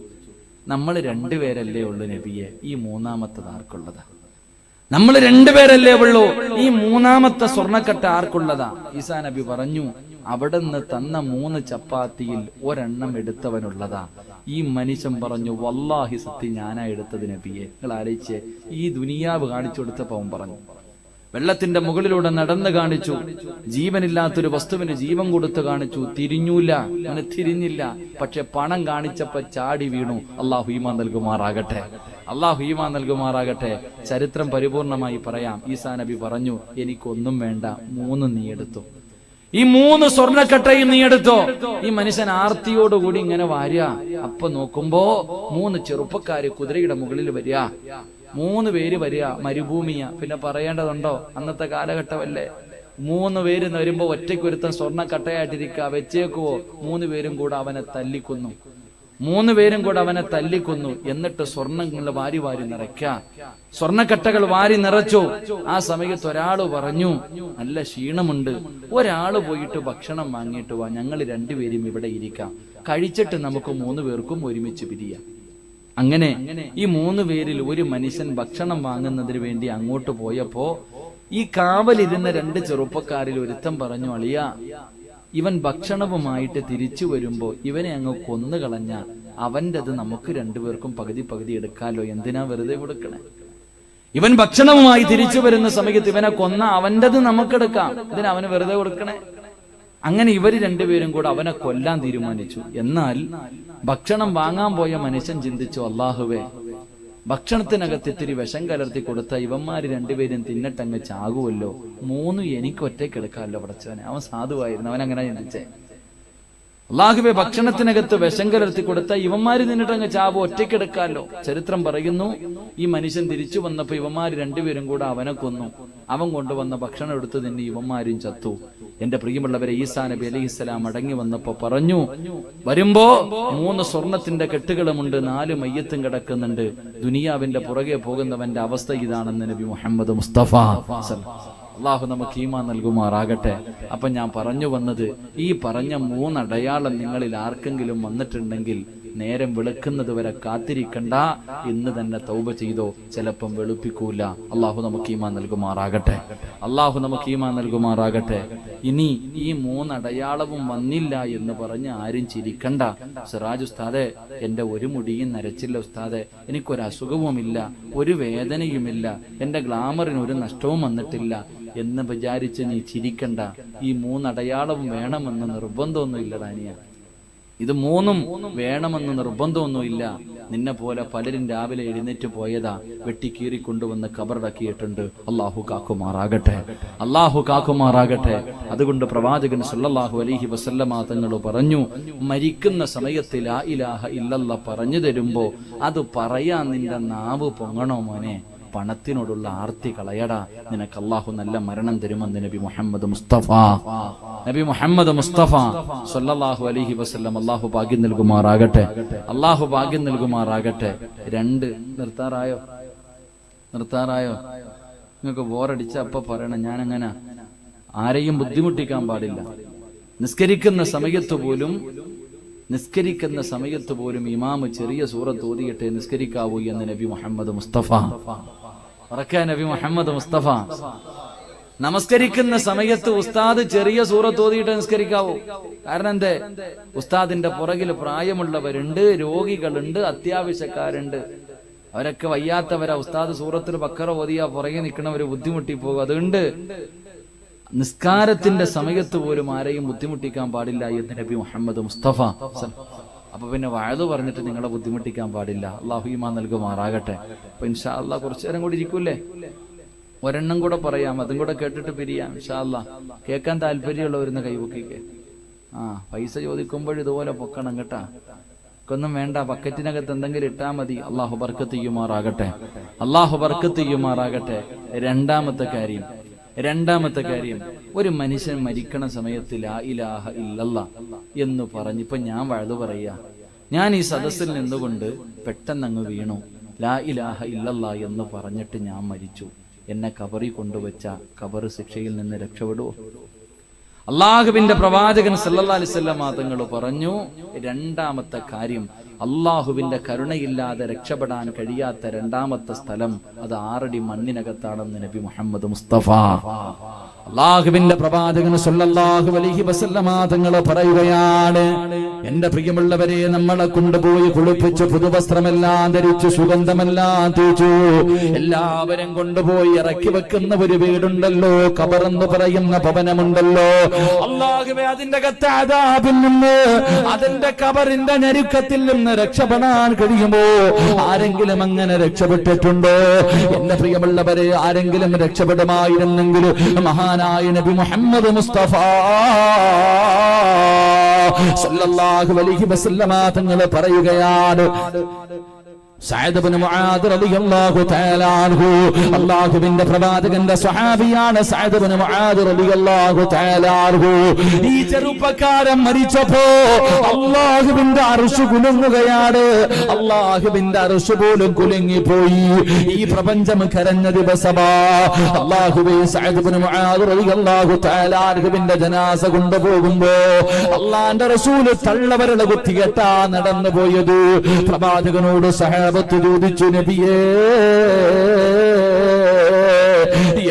നമ്മൾ 2 പേരല്ലേ ഉള്ളു നബിയെ, ഈ 3ാമത്തത് ആർക്കുള്ളതാ? നമ്മൾ 2 പേരല്ലേ ഉള്ളൂ, ഈ 3ാമത്തെ സ്വർണ്ണക്കട്ട ആർക്കുള്ളതാ? ഈസാ നബി പറഞ്ഞു, അവിടെ നിന്ന് തന്ന 3 ചപ്പാത്തിയിൽ 1 എടുത്തവനുള്ളതാ. ഈ മനുഷ്യൻ പറഞ്ഞു, വല്ലാഹി സത്യം, ഞാനാ എടുത്തത് നബിയെ. നിങ്ങൾ ആലോചിച്ച്, ഈ ദുനിയാവ് കാണിച്ചു കൊടുത്തപ്പോ അവൻ പറഞ്ഞു. വെള്ളത്തിന്റെ മുകളിലൂടെ നടന്ന് കാണിച്ചു. ജീവനില്ലാത്തൊരു വസ്തുവിന് ജീവൻ കൊടുത്ത് കാണിച്ചു. തിരിഞ്ഞൂല, അവന് തിരിഞ്ഞില്ല. പക്ഷെ പണം കാണിച്ചപ്പോ ചാടി വീണു. അള്ളാഹു ഈമാൻ നൽകുമാറാകട്ടെ, അള്ളാഹു ഈമാൻ നൽകുമാറാകട്ടെ. ചരിത്രം പരിപൂർണമായി പറയാം. ഈസാ നബി പറഞ്ഞു, എനിക്കൊന്നും വേണ്ട, 3 നീ എടുത്തു. ഈ 3 സ്വർണ്ണക്കട്ടയും നീ എടുത്തോ. ഈ മനുഷ്യൻ ആർത്തിയോടുകൂടി ഇങ്ങനെ വാരുക. അപ്പൊ നോക്കുമ്പോ 3 ചെറുപ്പക്കാര് കുതിരയുടെ മുകളിൽ വരിക. 3 പേര് വരിക. മരുഭൂമിയ, പിന്നെ പറയേണ്ടതുണ്ടോ? അന്നത്തെ കാലഘട്ടമല്ലേ. 3 പേര് വരുമ്പോ ഒറ്റയ്ക്കൊരുത്തൻ സ്വർണ്ണക്കട്ടയായിട്ടിരിക്കുക. വെച്ചേക്കുവോ? 3 പേരും കൂടെ അവനെ തല്ലിക്കൊന്നു. 3 പേരും കൂടെ അവനെ തല്ലിക്കൊന്നു. എന്നിട്ട് സ്വർണ്ണങ്ങൾ വാരി വാരി നിറയ്ക്ക. സ്വർണ്ണക്കട്ടകൾ വാരി നിറച്ചു. ആ സമയത്ത് ഒരാള് പറഞ്ഞു, നല്ല ക്ഷീണമുണ്ട്, ഒരാള് പോയിട്ട് ഭക്ഷണം വാങ്ങിയിട്ട് വാ, ഞങ്ങൾ 2 പേരും ഇവിടെ ഇരിക്കാം, കഴിച്ചിട്ട് നമുക്ക് 3 പേർക്കും ഒരുമിച്ച് പിരിയാം. അങ്ങനെ ഈ 3 പേരിൽ ഒരു മനുഷ്യൻ ഭക്ഷണം വാങ്ങുന്നതിന് വേണ്ടി അങ്ങോട്ട് പോയപ്പോ ഈ കാവലിരുന്ന 2 ചെറുപ്പക്കാരിൽ ഒരുത്തൻ പറഞ്ഞു, അളിയ, ഇവൻ ഭക്ഷണവുമായിട്ട് തിരിച്ചു വരുമ്പോ ഇവനെ അങ്ങ് കൊന്നുകളഞ്ഞ അവൻ്റെത് നമുക്ക് 2 പേർക്കും പകുതി പകുതി എടുക്കാലോ, എന്തിനാ വെറുതെ കൊടുക്കണേ? ഇവൻ ഭക്ഷണവുമായി തിരിച്ചു വരുന്ന സമയത്ത് ഇവനെ കൊന്ന അവൻ്റെത് നമുക്കെടുക്കാം, ഇതിന് അവന് വെറുതെ കൊടുക്കണേ? അങ്ങനെ ഇവര് 2 പേരും കൂടെ അവനെ കൊല്ലാൻ തീരുമാനിച്ചു. എന്നാൽ ഭക്ഷണം വാങ്ങാൻ പോയ മനുഷ്യൻ ചിന്തിച്ചു, അല്ലാഹുവേ, ഭക്ഷണത്തിനകത്ത് ഇത്തിരി വിഷം കലർത്തി കൊടുത്ത ഇവന്മാര് 2 പേരും തിന്നിട്ടങ്ങ് ചാകുമല്ലോ, 3 എനിക്ക് ഒറ്റയ്ക്ക് എടുക്കാമല്ലോ പടച്ചവനെ. അവൻ സാധുവായിരുന്നു, അവൻ അങ്ങനെ ചിന്തിച്ചേ. അല്ലാഹുവേ, ഭക്ഷണത്തിനകത്ത് വിഷം കലർത്തി കൊടുത്ത ഇവന്മാര് തിന്നിട്ടങ്ങ് ചാവോ, ഒറ്റയ്ക്ക് എടുക്കാമല്ലോ. ചരിത്രം പറയുന്നു, ഈ മനുഷ്യൻ തിരിച്ചു വന്നപ്പോ ഇവന്മാര് 2 പേരും കൂടെ അവനെ കൊന്നു. അവൻ കൊണ്ടുവന്ന ഭക്ഷണം എടുത്ത് തന്നെ ഇവന്മാരും ചത്തു. എന്റെ പ്രിയമുള്ളവരെ, ഈസാ നബി അലൈഹിസ്സലാം മടങ്ങി വന്നപ്പോ പറഞ്ഞു, വരുമ്പോ 3 സ്വർണത്തിന്റെ കെട്ടുകളുമുണ്ട്, 4 മയ്യത്തും കിടക്കുന്നുണ്ട്. ദുനിയാവിന്റെ പുറകെ പോകുന്നവന്റെ അവസ്ഥ ഇതാണെന്ന് നബി മുഹമ്മദ് മുസ്തഫ. അള്ളാഹു നമുക്ക് ഈമാൻ നൽകുമാറാകട്ടെ. അപ്പൊ ഞാൻ പറഞ്ഞു വന്നത്, ഈ പറഞ്ഞ 3 അടയാളം നിങ്ങളിൽ ആർക്കെങ്കിലും വന്നിട്ടുണ്ടെങ്കിൽ നേരം വെളുക്കുന്നത് വരെ കാത്തിരിക്കണ്ട, ഇന്ന് തന്നെ തൗബ ചെയ്തോ, ചിലപ്പം വെളുപ്പിക്കൂല. അള്ളാഹു നമുക്ക് ഈമാൻ നൽകുമാറാകട്ടെ, അള്ളാഹു നമുക്ക് ഈമാൻ നൽകുമാറാകട്ടെ. ഇനി ഈ 3 അടയാളവും വന്നില്ല എന്ന് പറഞ്ഞ് ആരും ചിരിക്കണ്ട. സിറാജ് ഉസ്താദെ, എന്റെ ഒരു മുടിയും നരച്ചില്ല ഉസ്താദെ, എനിക്കൊരു അസുഖവുമില്ല, ഒരു വേദനയുമില്ല, എന്റെ ഗ്ലാമറിന് ഒരു നഷ്ടവും വന്നിട്ടില്ല എന്ന് വിചാരിച്ച് നീ ചിരിക്കണ്ട. ഈ 3 അടയാളവും വേണമെന്ന് നിർബന്ധമൊന്നും ഇല്ലടാനിയ. ഇത് 3ഉം വേണമെന്ന് നിർബന്ധമൊന്നുമില്ല. നിന്നെ പോലെ പലരും രാവിലെ എഴുന്നേറ്റ് പോയതാ, വെട്ടിക്കീറിക്കൊണ്ടുവന്ന് കബറടക്കിയിട്ടുണ്ട്. അള്ളാഹു കാക്കുമാറാകട്ടെ, അള്ളാഹു കാക്കുമാറാകട്ടെ. അതുകൊണ്ട് പ്രവാചകൻ സല്ലല്ലാഹു അലൈഹി വസല്ലമ തങ്ങൾ പറഞ്ഞു, മരിക്കുന്ന സമയത്ത് ലാ ഇലാഹ ഇല്ലല്ലാഹ് പറഞ്ഞു തരുമ്പോ അത് പറയാൻ നിന്റെ നാവ് പൊങ്ങണോ മോനെ. പണത്തിനോടുള്ള ആർത്തി കളയടാ, നിനക്ക് അള്ളാഹു നല്ല മരണം തരുമെന്ന് നബി മുഹമ്മദ് മുസ്തഫ, നബി മുഹമ്മദ് മുസ്തഫ സല്ലല്ലാഹു അലൈഹി വസല്ലം. അള്ളാഹു ഭാഗ്യം നൽകുമാറാകട്ടെ, അള്ളാഹു ഭാഗ്യം നൽകുമാറാകട്ടെ. 2 നിർത്താറായോ? നിർത്താറായോ? നിങ്ങൾക്ക് ബോറടിച്ച അപ്പൊ പറയണം. ഞാനങ്ങനെ ആരെയും ബുദ്ധിമുട്ടിക്കാൻ പാടില്ല. നിസ്കരിക്കുന്ന സമയത്ത് പോലും നിസ്കരിക്കുന്ന സമയത്ത് പോലും ഇമാമ് ചെറിയ സൂറത്ത് ഓതിയിട്ടേ നിസ്കരിക്കാവൂ എന്ന് നബി മുഹമ്മദ് മുസ്തഫ. പറക്കാൻ നബി മുഹമ്മദ് മുസ്തഫ. നമസ്കരിക്കുന്ന സമയത്ത് ഉസ്താദ് ചെറിയ സൂറത്ത് ഓതിയിട്ട് നിസ്കരിക്കാവൂ. കാരണം എന്തേ? ഉസ്താദിന്റെ പുറകിൽ പ്രായമുള്ളവരുണ്ട്, രോഗികളുണ്ട്, അത്യാവശ്യക്കാരുണ്ട്. അവരൊക്കെ വയ്യാത്തവരാ. ഉസ്താദ് സൂറത്തിൽ ബക്കറ ഓതിയാ പുറകെ നിൽക്കണവര് ബുദ്ധിമുട്ടി പോകും. അതുകൊണ്ട് നിസ്കാരത്തിന്റെ സമയത്ത് പോലും ആരെയും ബുദ്ധിമുട്ടിക്കാൻ പാടില്ല എന്ന് നബി മുഹമ്മദ് മുസ്തഫ. അപ്പൊ പിന്നെ വഅദ് പറഞ്ഞിട്ട് നിങ്ങളെ ബുദ്ധിമുട്ടിക്കാൻ പാടില്ല. അല്ലാഹു ഈമാൻ നൽകുമാറാകട്ടെ. അപ്പൊ ഇൻഷാ അല്ലാഹ് കുറച്ചു നേരം കൂടി ഇരിക്കൂലേ? ഒരെണ്ണം കൂടെ പറയാം, അതും കൂടെ കേട്ടിട്ട് പിരിയാം ഇൻഷാ അല്ലാഹ്. കേൾക്കാൻ താല്പര്യമുള്ളവരുന്ന് കൈവക്കിക്ക്. പൈസ ചോദിക്കുമ്പോൾ ഇതുപോലെ പൊക്കണം കേട്ടാ. ഒന്നും വേണ്ട, ബക്കറ്റിനകത്ത് എന്തെങ്കിലും ഇട്ടാ മതി. അല്ലാഹു ബർക്കത്ത് ചെയ്യുമാറാകട്ടെ. അല്ലാഹു ബർക്കത്ത് ചെയ്യുമാറാകട്ടെ. രണ്ടാമത്തെ കാര്യം, ഒരു മനുഷ്യൻ മരിക്കണ സമയത്ത് ലാ ഇലാഹ ഇല്ലല്ലാഹ് എന്ന് പറഞ്ഞ്, ഇപ്പൊ ഞാൻ വഅദ് പറയാ, ഞാൻ ഈ സദസ്സിൽ നിന്നുകൊണ്ട് പെട്ടെന്ന് അങ്ങ് വീണു, ലാ ഇലാഹ ഇല്ലല്ലാഹ് എന്ന് പറഞ്ഞിട്ട് ഞാൻ മരിച്ചു. എന്നെ കബറി കൊണ്ടുവച്ച കബർ ശിക്ഷയിൽ നിന്ന് രക്ഷപ്പെടുവോ? അള്ളാഹുവിന്റെ പ്രവാചകൻ സല്ലല്ലാഹു അലൈഹി വസല്ലം തങ്ങൾ പറഞ്ഞു, രണ്ടാമത്തെ കാര്യം, അള്ളാഹുവിന്റെ കരുണയില്ലാതെ രക്ഷപ്പെടാൻ കഴിയാത്ത രണ്ടാമത്തെ സ്ഥലം അത് 6 അടി മണ്ണിനകത്താണെന്ന് നബി മുഹമ്മദ് മുസ്തഫ. അള്ളാഹുവിന്റെ പ്രവാചകൻ സല്ലല്ലാഹു അലൈഹി വസല്ലം തങ്ങൾ പറയുകയാണ്, എന്റെ പ്രിയമുള്ളവരെ, നമ്മളെ കൊണ്ടുപോയി കുളിപ്പിച്ച് പുതുവസ്ത്രമെല്ലാം ധരിച്ചു സുഗന്ധമെല്ലാം തേച്ചു എല്ലാവരും കൊണ്ടുപോയി ഇറക്കി വെക്കുന്ന ഒരു വീടുണ്ടല്ലോ, ഖബറെന്ന് പറയുന്ന ഭവനമുണ്ടല്ലോ. അല്ലാഹുവേ, അതിന്റെ അദാബിൽ നിന്ന്, അതിന്റെ ഖബറിന്റെ ഞെരുക്കത്തിൽ നിന്ന് രക്ഷപ്പെടാൻ കഴിയുമോ? ആരെങ്കിലും അങ്ങനെ രക്ഷപ്പെട്ടിട്ടുണ്ടോ? എന്റെ പ്രിയമുള്ളവരെ, ആരെങ്കിലും രക്ഷപ്പെടുമായിരുന്നെങ്കിൽ മഹാനായ നബി മുഹമ്മദ് മുസ്തഫ സല്ലല്ലാഹു അലൈഹി വസല്ലം തങ്ങൾ പറയുകയാണ്, സഅദ് ഇബ്നു മുആദ് റളിയല്ലാഹു തആല അൻഹു, അല്ലാഹുവിന്റെ പ്രവാചകന്റെ സ്വഹാബിയാണ് സഅദ് ഇബ്നു മുആദ് റളിയല്ലാഹു തആല അൻഹു. ഈ ചെറുപ്പക്കാരൻ മരിച്ചപ്പോ അല്ലാഹുവിന്റെ അർശ് കുലുങ്ങുകയാണ്. അല്ലാഹുവിന്റെ അർശ് പോലും കുലുങ്ങിപ്പോയി. ഈ പ്രപഞ്ചം കരഞ്ഞ ദിവസമാ. അല്ലാഹുവേ, സഅദ് ഇബ്നു മുആദ് റളിയല്ലാഹു തആല അൻഹുവിന്റെ ജനാസ കൊണ്ടുപോകുമ്പോ അല്ലാഹുവിന്റെ റസൂൽ തള്ളവരള കുത്തികെട്ടാ നടന്നു പോയത്. പ്രവാചകനോട് ചോദിച്ചു, നബിയേ,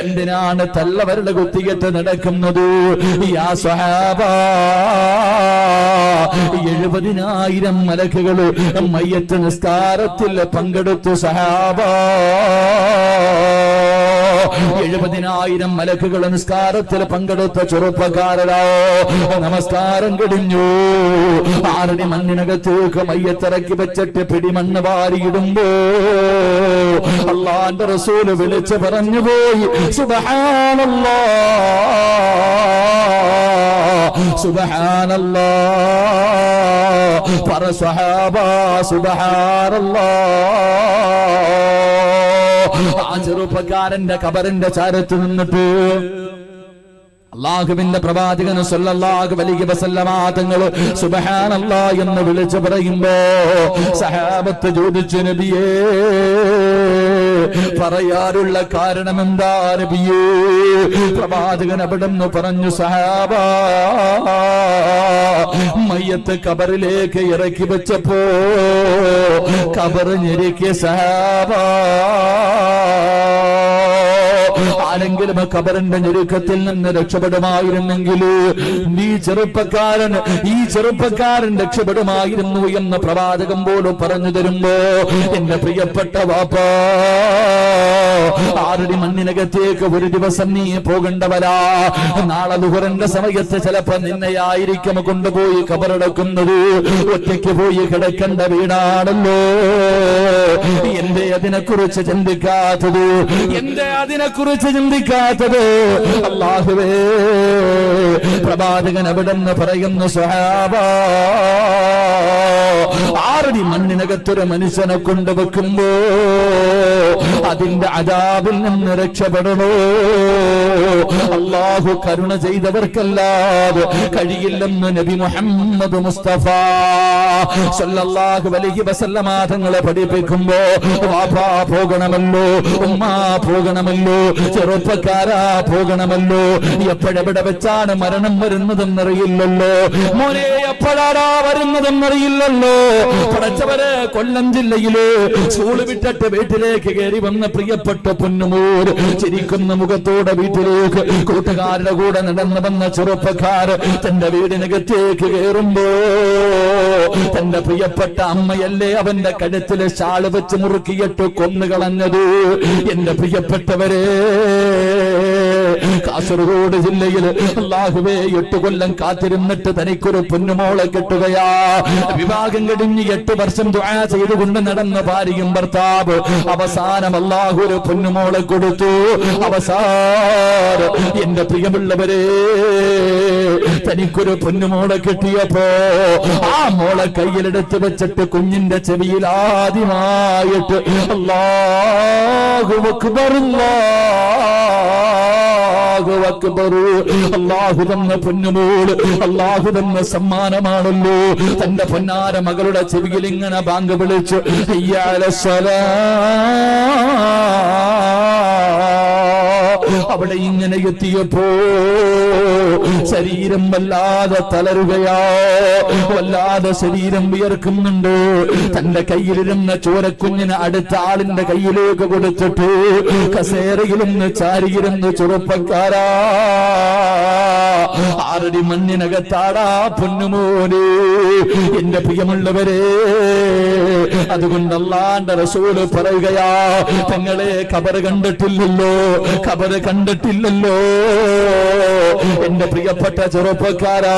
എന്തിനാണ് തള്ളവരുടെ കുത്തികെട്ട് നടക്കുന്നത്? യാ സ്വഹാബ, 70,000 മലക്കുകൾ മയ്യത്ത് നിസ്കാരത്തിൽ പങ്കെടുത്തു. സഹാബ, 70,000 മലക്കുകൾ നിസ്കാരത്തിൽ പങ്കെടുത്ത ചെറുപ്പക്കാരോ, നമസ്കാരം കഴിഞ്ഞു. 6 അടി മണ്ണിനകത്തേക്ക് മയ്യത്തിറക്കി വെച്ചിട്ട് പിടിമണ്ണ് വാരിയിടുമ്പോ അല്ലാഹുവിന്റെ റസൂൽ വിളിച്ചു പറഞ്ഞു പോയി, സുബ്ഹാനല്ലാഹ്, സുബ്ഹാനല്ലാഹ്. പറ സ്വഹാബ, സുബ്ഹാനല്ലാഹ്. ആ ചെറുപ്പക്കാരന്റെ ഖബറിന്റെ ചാരത്ത് നിന്നിട്ട് അല്ലാഹുവിന്റെ പ്രവാചകൻ സല്ലല്ലാഹു അലൈഹി വസല്ലം തങ്ങൾ സുബ്ഹാനല്ലാഹ് എന്ന് വിളിച്ചു പറയുമ്പോ സഹാബത്ത് ചോദിച്ചു, നബിയേ, പറയാനുള്ള കാരണം എന്താ നബിയേ? പ്രവാചകൻ അവിടുന്ന് പറഞ്ഞു, സഹാബ, മയ്യത്ത് ഖബറിലേക്ക് ഇറക്കി വെച്ചപ്പോ ഖബർ ഞെരുക്കിയ സഹാബ. ആരെങ്കിലും ഖബറിന്റെ ഞെരുക്കത്തിൽ നിന്ന് രക്ഷപ്പെടുമായിരുന്നെങ്കിൽ ഈ ചെറുപ്പക്കാരൻ രക്ഷപ്പെടുമായിരുന്നു എന്ന് പ്രവാചകൻ പോലും പറഞ്ഞു തരുമ്പോ, എന്റെ പ്രിയപ്പെട്ട വാപ്പാ, 6 അടി മണ്ണിനകത്തേക്ക് ഒരു ദിവസം നീ പോകേണ്ടവരാ. നാളെ ദുഹറിന്റെ സമയത്ത് ചിലപ്പോ നിന്നെയായിരിക്കും കൊണ്ടുപോയി ഖബറടക്കുന്നത്. ഒറ്റയ്ക്ക് പോയി കിടക്കേണ്ട വീടാണല്ലോ. എന്റെ അതിനെക്കുറിച്ച് ചിന്തിക്കാത്തത്? അല്ലാഹുവേ, പ്രവാചകൻ അവിടെന്ന് പറയുന്നു, സ്വഹാബ, 6 അടി മണ്ണിനകത്തൊരു മനുഷ്യനെ കൊണ്ടുവെക്കുമ്പോ അതിന്റെ അദാബിൽ നിന്ന് രക്ഷപ്പെടണോ? അല്ലാഹു കരുണ ചെയ്തവർക്കല്ലാതെ കഴിയില്ലെന്ന് നബി മുഹമ്മദ് മുസ്തഫ സല്ലല്ലാഹു അലൈഹി വസല്ലമ തങ്ങളെ പഠിപ്പിക്കുമ്പോ വാപ്പാ പോകണമല്ലോ, ഉമ്മ പോകണമല്ലോ, ചെറുപ്പക്കാരാ പോകണമല്ലോ. എപ്പോഴെവിടെ വെച്ചാണ് മരണം വരുന്നതെന്നറിയില്ലല്ലോ മോനെ, എപ്പോഴാടാ വരുന്നതെന്നറിയില്ലല്ലോ. പടച്ചവരെ, കൊല്ലം ജില്ലയില് സ്കൂൾ വിട്ടിട്ട് വീട്ടിലേക്ക് കയറി വന്ന പ്രിയപ്പെട്ട പൊന്നുമോർ ചിരിക്കുന്ന മുഖത്തോടെ വീട്ടിലേക്ക് കൂട്ടുകാരുടെ കൂടെ നടന്നു വന്ന ചെറുപ്പക്കാർ തന്റെ വീടിനകത്തേക്ക് കയറുമ്പോ തന്റെ പ്രിയപ്പെട്ട അമ്മയല്ലേ അവന്റെ കഴുത്തില് ഷാള് വെച്ച് മുറുക്കിയിട്ട് കൊന്നുകളഞ്ഞത്. എന്റെ പ്രിയപ്പെട്ടവരെ, കാസർഗോഡ് ജില്ലയിൽ അല്ലാഹുവേ 8 കൊല്ലം കാത്തിരുന്നിട്ട് തനിക്കൊരു പൊന്നുമോളെ കെട്ടുകയാ. വിവാഹം കഴിഞ്ഞ് 8 വർഷം ദുആ ചെയ്തുകൊണ്ട് നടന്ന ഭാര്യയും ഭർത്താവ് അവസാനം അല്ലാഹു ഒരു പൊന്നുമോളെ കൊടുത്തു. അവസാനം എന്റെ പ്രിയമുള്ളവരെ, തനിക്കൊരു പൊന്നുമോളെ കിട്ടിയപ്പോ ആ മോളെ കയ്യിലെടുത്ത് വെച്ചിട്ട് കുഞ്ഞിന്റെ ചെവിയിൽ ആദ്യമായിട്ട് അല്ലാഹു അക്ബർ അല്ലാഹു അക്ബർ, അല്ലാഹു തന്ന പൊന്നുമോൾ, അല്ലാഹു തന്ന സമ്മാനമാണല്ലോ. തന്റെ പൊന്നാര മകളുടെ ചെവിയിൽ ഇങ്ങനെ ബാങ്ക് വിളിച്ചു ഹയ്യ അലസ്സലാ. അവിടെ ഇങ്ങനെ എത്തിയപ്പോ ശരീരം വല്ലാതെ തളരുകയാ, വല്ലാതെ ശരീരം വിയർക്കുന്നുണ്ട്. തന്റെ കയ്യിലിരുന്ന ചോരക്കുഞ്ഞിന് അടുത്ത ആളിന്റെ കയ്യിലേക്ക് കൊടുത്തിട്ട് കസേരയിലിരുന്ന് ചാരിയിരുന്ന് ചെറുപ്പക്കാരാ 6 അടി മണ്ണിനകത്താടാ പൊന്നുമോനെ. എന്റെ പ്രിയമുള്ളവരെ, അതുകൊണ്ട് അല്ലാഹുവിന്റെ റസൂൽ പറയുകയാ, തങ്ങളെ ഖബർ കണ്ടിട്ടില്ലല്ലോ, ഖബർ കണ്ടിട്ടില്ലല്ലോ. എന്റെ പ്രിയപ്പെട്ട ചെറുപ്പക്കാരാ,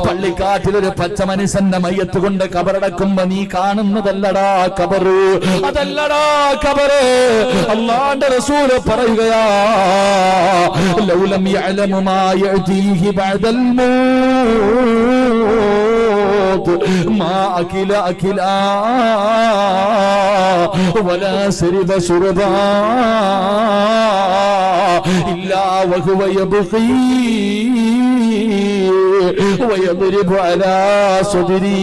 പള്ളിക്കാട്ടിലൊരു പച്ച മനുഷ്യന്റെ മയ്യത്ത് കൊണ്ട് ഖബറടക്കുമ്പോ നീ കാണുന്നതല്ലടാ ഖബർ, അതല്ലടാ ഖബർ. അല്ലാഹുവിന്റെ റസൂൽ പറയുകയാ, ലൗലം യഅലമു മാ യഅതീഹി ബഅദൽ മൗത് മാ അകില അകിലാ വലാ ശരിബ ശുറബാ ഇല്ലാ വഹുവ യബ്ഖീ വയദ്രിബു അലാ സദ്രീ.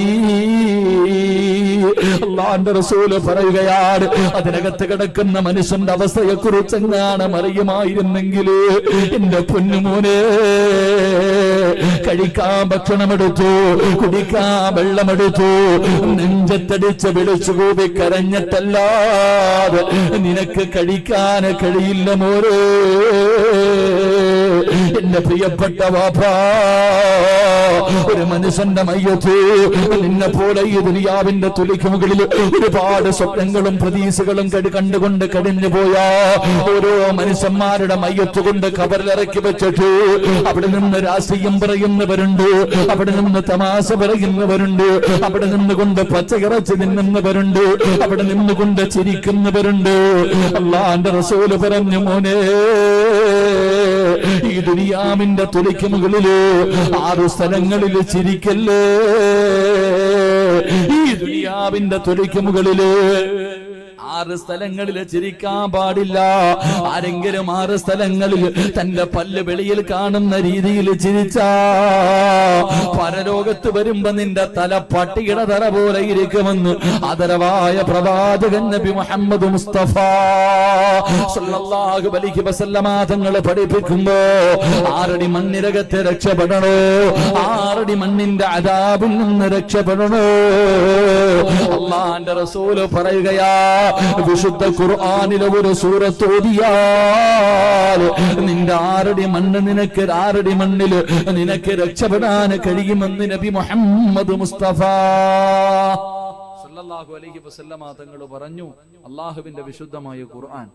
അല്ലാഹുവിന്റെ റസൂല് പറയുകയാണ്, അതിനകത്ത് കിടക്കുന്ന മനുഷ്യന്റെ അവസ്ഥയെ കുറിച്ചെങ്ങാണ് അറിയുമായിരുന്നെങ്കിൽ എന്റെ പൊന്നുമോനെ, കഴിക്കാൻ ഭക്ഷണമെടുത്തു, കുടിക്കാൻ വെള്ളമെടുത്തു, നെഞ്ചത്തടിച്ച് വിളിച്ചു കൂടി കരഞ്ഞിട്ടല്ലാതെ നിനക്ക് കഴിക്കാൻ കഴിയില്ല മോരേ. എന്റെ പ്രിയപ്പെട്ട വാപ്പാ, ഒരു മനുഷ്യന്റെ മയ്യത്ത് നിന്നെ പോലെ ഈ ദുനിയാവിന്റെ തുലിക്കുമുകളിൽ ഒരുപാട് സ്വപ്നങ്ങളും പ്രതീക്ഷകളും കണ്ടുകൊണ്ട് കഴിഞ്ഞു പോയാ ഓരോ മനുഷ്യന്മാരുടെ മയ്യത്ത് കൊണ്ട് ഖബറിലിറക്കി വെച്ചിട്ട് അവിടെ നിന്ന് രാഷ്ട്രീയം പറയുന്നവരുണ്ട്, അവിടെ നിന്ന് തമാശ പറയുന്നവരുണ്ട്, അവിടെ നിന്നുകൊണ്ട് പച്ചയിറച്ചി തിന്നുന്നവരുണ്ട്, അവിടെ നിന്നുകൊണ്ട് ചിരിക്കുന്നവരുണ്ട്. അല്ലാഹുവിന്റെ റസൂല് പറഞ്ഞു, മോനെ, ഈ ദുനിയാവിന്റെ തുലിക്ക് മുകളില് 6 സ്ഥലങ്ങളിൽ ചിരിക്കല്ലേ. ഈ ദുനിയാവിന്റെ തുലിക്ക് മുകളില് 6 സ്ഥലങ്ങളിൽ ചിരിക്കാൻ പാടില്ല. ആരെങ്കിലും 6 സ്ഥലങ്ങളിൽ തന്റെ പല്ല് വെളിയിൽ കാണുന്ന രീതിയിൽ ചിരിച്ചാ പരലോകത്ത് വരുമ്പോ നിന്റെ തല പട്ടിയുടെ തല പോലെ ഇരിക്കുമെന്ന് ആദരവായ പ്രവാചകൻ നബി മുഹമ്മദ് മുസ്തഫ സല്ലല്ലാഹു അലൈഹി വസല്ലമ തങ്ങൾ പഠിപ്പിക്കുമ്പോ 6 അടി മണ്ണിനകത്ത് രക്ഷപ്പെടണോ, 6 അടി മണ്ണിന്റെ അദാബിൽ നിന്ന് രക്ഷപ്പെടണോ. അല്ലാഹുവിന്റെ റസൂല് പറയുകയാ, വിശുദ്ധ ഖുർആനിലെ ഒരു സൂറത്ത് ഓതിയാൽ നിന്റെ 6 അടി മണ്ണ് നിനക്ക് 6 അടി മണ്ണിൽ നിനക്ക് രക്ഷപ്പെടാൻ കഴിയുമെന്ന് നബി മുഹമ്മദ് മുസ്തഫ സല്ലല്ലാഹു അലൈഹി വസല്ലമ തങ്ങൾ പറഞ്ഞു. അല്ലാഹുവിന്റെ വിശുദ്ധമായ ഖുർആൻ,